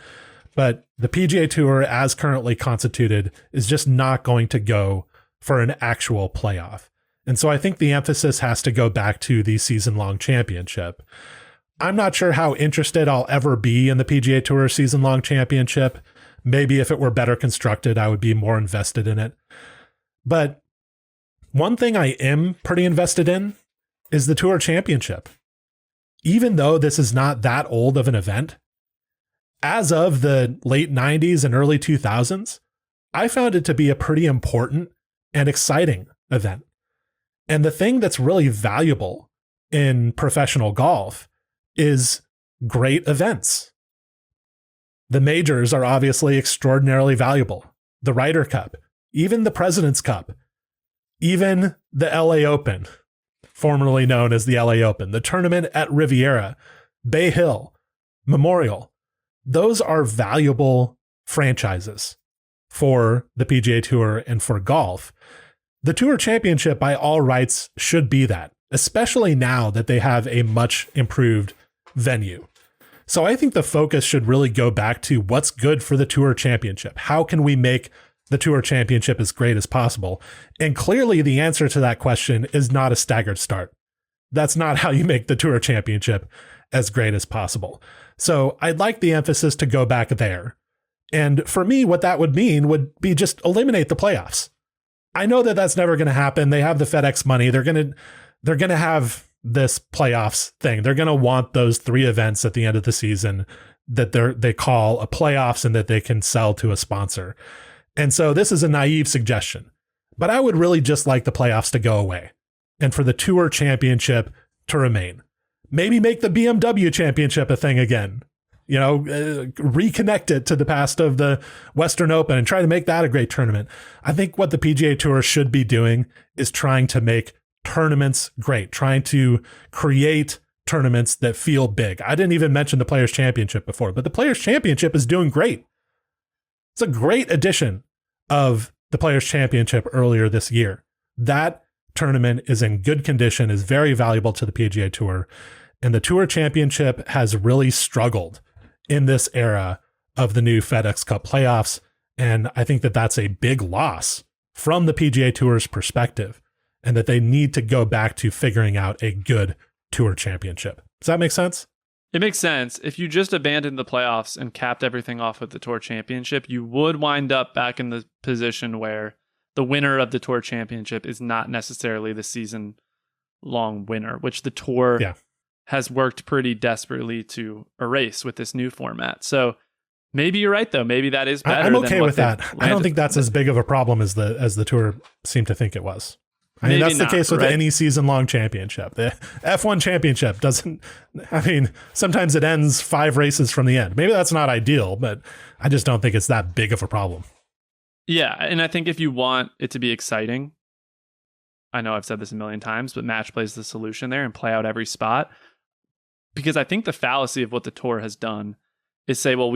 But the PGA Tour, as currently constituted, is just not going to go for an actual playoff. And so I think the emphasis has to go back to the season-long championship. I'm not sure how interested I'll ever be in the PGA Tour season-long championship. Maybe if it were better constructed, I would be more invested in it. But one thing I am pretty invested in is the Tour Championship. Even though this is not that old of an event, as of the late 90s and early 2000s, I found it to be a pretty important and exciting event. And the thing that's really valuable in professional golf is great events. The majors are obviously extraordinarily valuable. The Ryder Cup, even the President's Cup, even the LA Open, formerly known as the LA Open, the tournament at Riviera, Bay Hill, Memorial, those are valuable franchises for the PGA Tour and for golf. The Tour Championship, by all rights, should be that, especially now that they have a much improved venue. So I think the focus should really go back to what's good for the Tour Championship. How can we make the Tour Championship as great as possible? And clearly the answer to that question is not a staggered start. That's not how you make the Tour Championship as great as possible. So I'd like the emphasis to go back there. And for me, what that would mean would be just eliminate the playoffs. I know that that's never going to happen. They have the FedEx money. They're going to have this playoffs thing. They're going to want those 3 events at the end of the season that they call a playoffs and that they can sell to a sponsor. And so this is a naive suggestion, but I would really just like the playoffs to go away and for the Tour Championship to remain. Maybe make the BMW Championship a thing again. Reconnect it to the past of the Western Open and try to make that a great tournament. I think what the PGA Tour should be doing is trying to make tournaments great, trying to create tournaments that feel big. I didn't even mention the Players' Championship before, but the Players' Championship is doing great. It's a great addition of the Players' Championship earlier this year. That tournament is in good condition, is very valuable to the PGA Tour, and the Tour Championship has really struggled in this era of the new FedEx Cup playoffs. And I think that that's a big loss from the PGA Tour's perspective, and that they need to go back to figuring out a good Tour Championship. Does that make sense? It makes sense. If you just abandoned the playoffs and capped everything off with the Tour Championship, you would wind up back in the position where the winner of the Tour Championship is not necessarily the season-long winner, which the Tour has worked pretty desperately to erase with this new format. So maybe you're right, though. Maybe that is better. I'm okay with that. I don't think that's as big of a problem as the Tour seemed to think it was. I mean, that's the case with any season-long championship. The F1 championship sometimes it ends 5 races from the end. Maybe that's not ideal, but I just don't think it's that big of a problem. Yeah, and I think if you want it to be exciting, I know I've said this a million times, but match play is the solution there and play out every spot. Because I think the fallacy of what the Tour has done is say, well,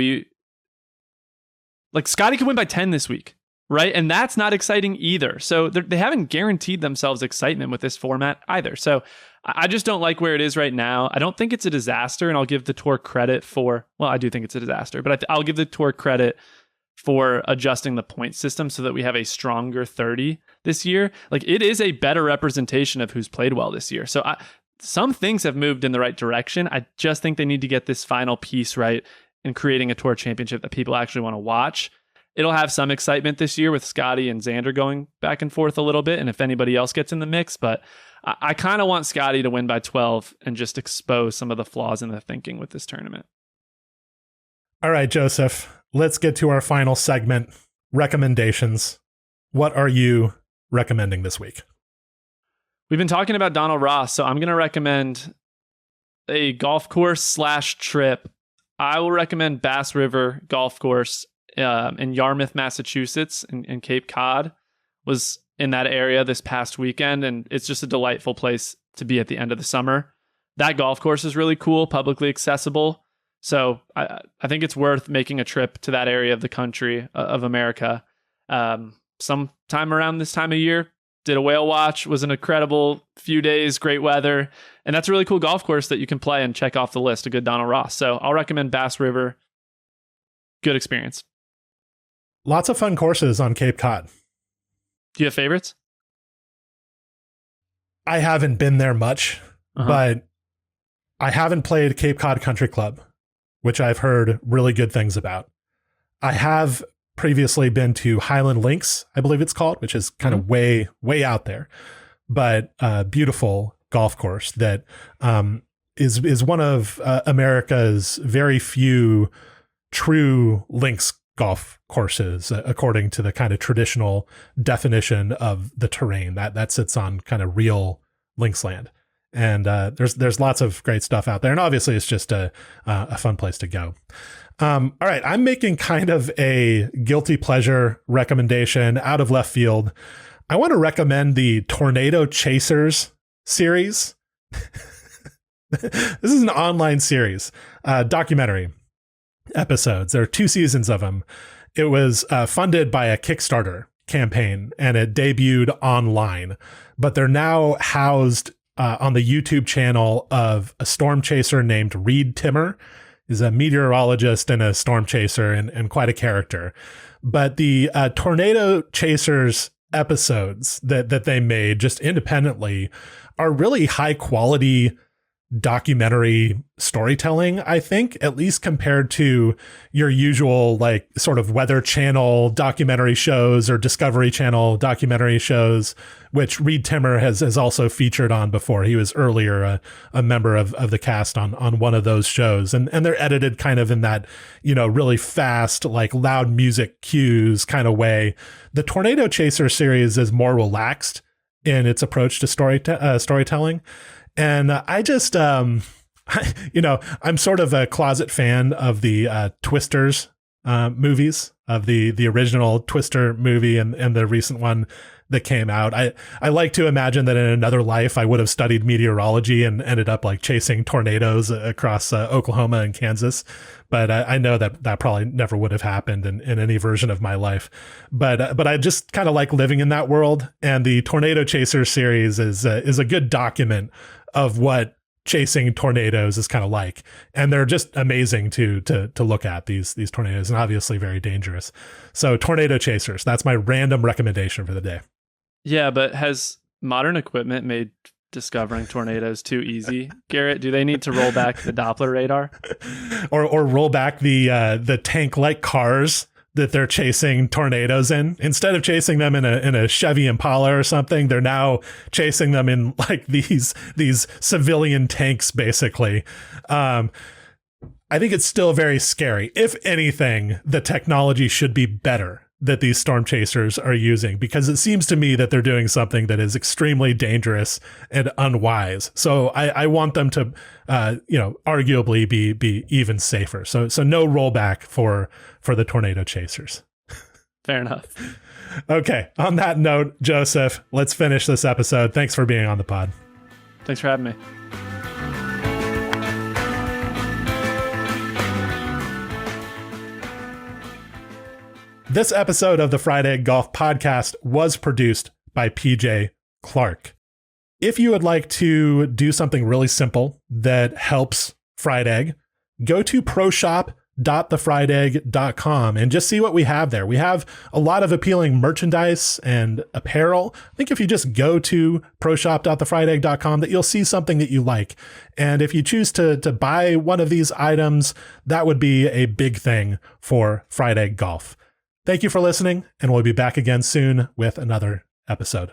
Scotty could win by 10 this week. Right. And that's not exciting either. So they haven't guaranteed themselves excitement with this format either. So I just don't like where it is right now. I don't think it's a disaster. And I'll give the Tour credit I do think it's a disaster, but I'll give the Tour credit for adjusting the point system so that we have a stronger 30 this year. It is a better representation of who's played well this year. So some things have moved in the right direction. I just think they need to get this final piece right in creating a Tour Championship that people actually want to watch. it'll have some excitement this year with Scotty and Xander going back and forth a little bit, and if anybody else gets in the mix. But I kind of want Scotty to win by 12 and just expose some of the flaws in the thinking with this tournament. All right, Joseph, let's get to our final segment, recommendations. What are you recommending this week? We've been talking about Donald Ross, so I'm going to recommend a golf course / trip. I will recommend Bass River Golf Course in Yarmouth, Massachusetts, in Cape Cod. Was in that area this past weekend, and it's just a delightful place to be at the end of the summer. That golf course is really cool, publicly accessible. So I think it's worth making a trip to that area of the country, of America. Sometime around this time of year, did a whale watch, was an incredible few days, great weather. And that's a really cool golf course that you can play and check off the list, a good Donald Ross. So I'll recommend Bass River. Good experience. Lots of fun courses on Cape Cod. Do you have favorites? I haven't been there much, but I haven't played Cape Cod Country Club, which I've heard really good things about. I have previously been to Highland Links, I believe it's called, which is kind of way out there, but beautiful golf course that is one of America's very few true links golf courses, according to the kind of traditional definition of the terrain that sits on kind of real links land. And there's lots of great stuff out there. And obviously it's just a fun place to go. All right. I'm making kind of a guilty pleasure recommendation out of left field. I want to recommend the Tornado Chasers series. This is an online series, documentary episodes. There are 2 seasons of them. It was funded by a Kickstarter campaign and it debuted online, but they're now housed on the YouTube channel of a storm chaser named Reed Timmer. He's a meteorologist and a storm chaser and quite a character. But the Tornado Chasers episodes that they made just independently are really high quality documentary storytelling, I think, at least compared to your usual like sort of Weather Channel documentary shows or Discovery Channel documentary shows, which Reed Timmer has also featured on before. He was earlier a member of the cast on one of those shows, and they're edited kind of in that, you know, really fast, like loud music cues kind of way. The Tornado Chaser series is more relaxed in its approach to storytelling. And I just, I'm sort of a closet fan of the Twisters movies, of the original Twister movie and the recent one that came out. I like to imagine that in another life, I would have studied meteorology and ended up like chasing tornadoes across Oklahoma and Kansas. But I know that probably never would have happened in any version of my life. But I just kind of like living in that world. And the Tornado Chaser series is a good document of what chasing tornadoes is kind of like. And they're just amazing to look at, these tornadoes, and obviously very dangerous. So Tornado Chasers, that's my random recommendation for the day. Yeah, but has modern equipment made discovering tornadoes too easy? Garrett, do they need to roll back the Doppler radar? or roll back the tank-like cars that they're chasing tornadoes in? Instead of chasing them in a Chevy Impala or something, they're now chasing them in like these civilian tanks, basically. I think it's still very scary. If anything, the technology should be better that these storm chasers are using, because it seems to me that they're doing something that is extremely dangerous and unwise. So I want them to, arguably be even safer. So no rollback for the Tornado Chasers. Fair enough. Okay. On that note, Joseph, let's finish this episode. Thanks for being on the pod. Thanks for having me. This episode of the Fried Egg Golf Podcast was produced by PJ Clark. If you would like to do something really simple that helps Fried Egg, go to proshop.thefriedegg.com and just see what we have there. We have a lot of appealing merchandise and apparel. I think if you just go to proshop.thefriedegg.com, that you'll see something that you like. And if you choose to buy one of these items, that would be a big thing for Fried Egg Golf. Thank you for listening, and we'll be back again soon with another episode.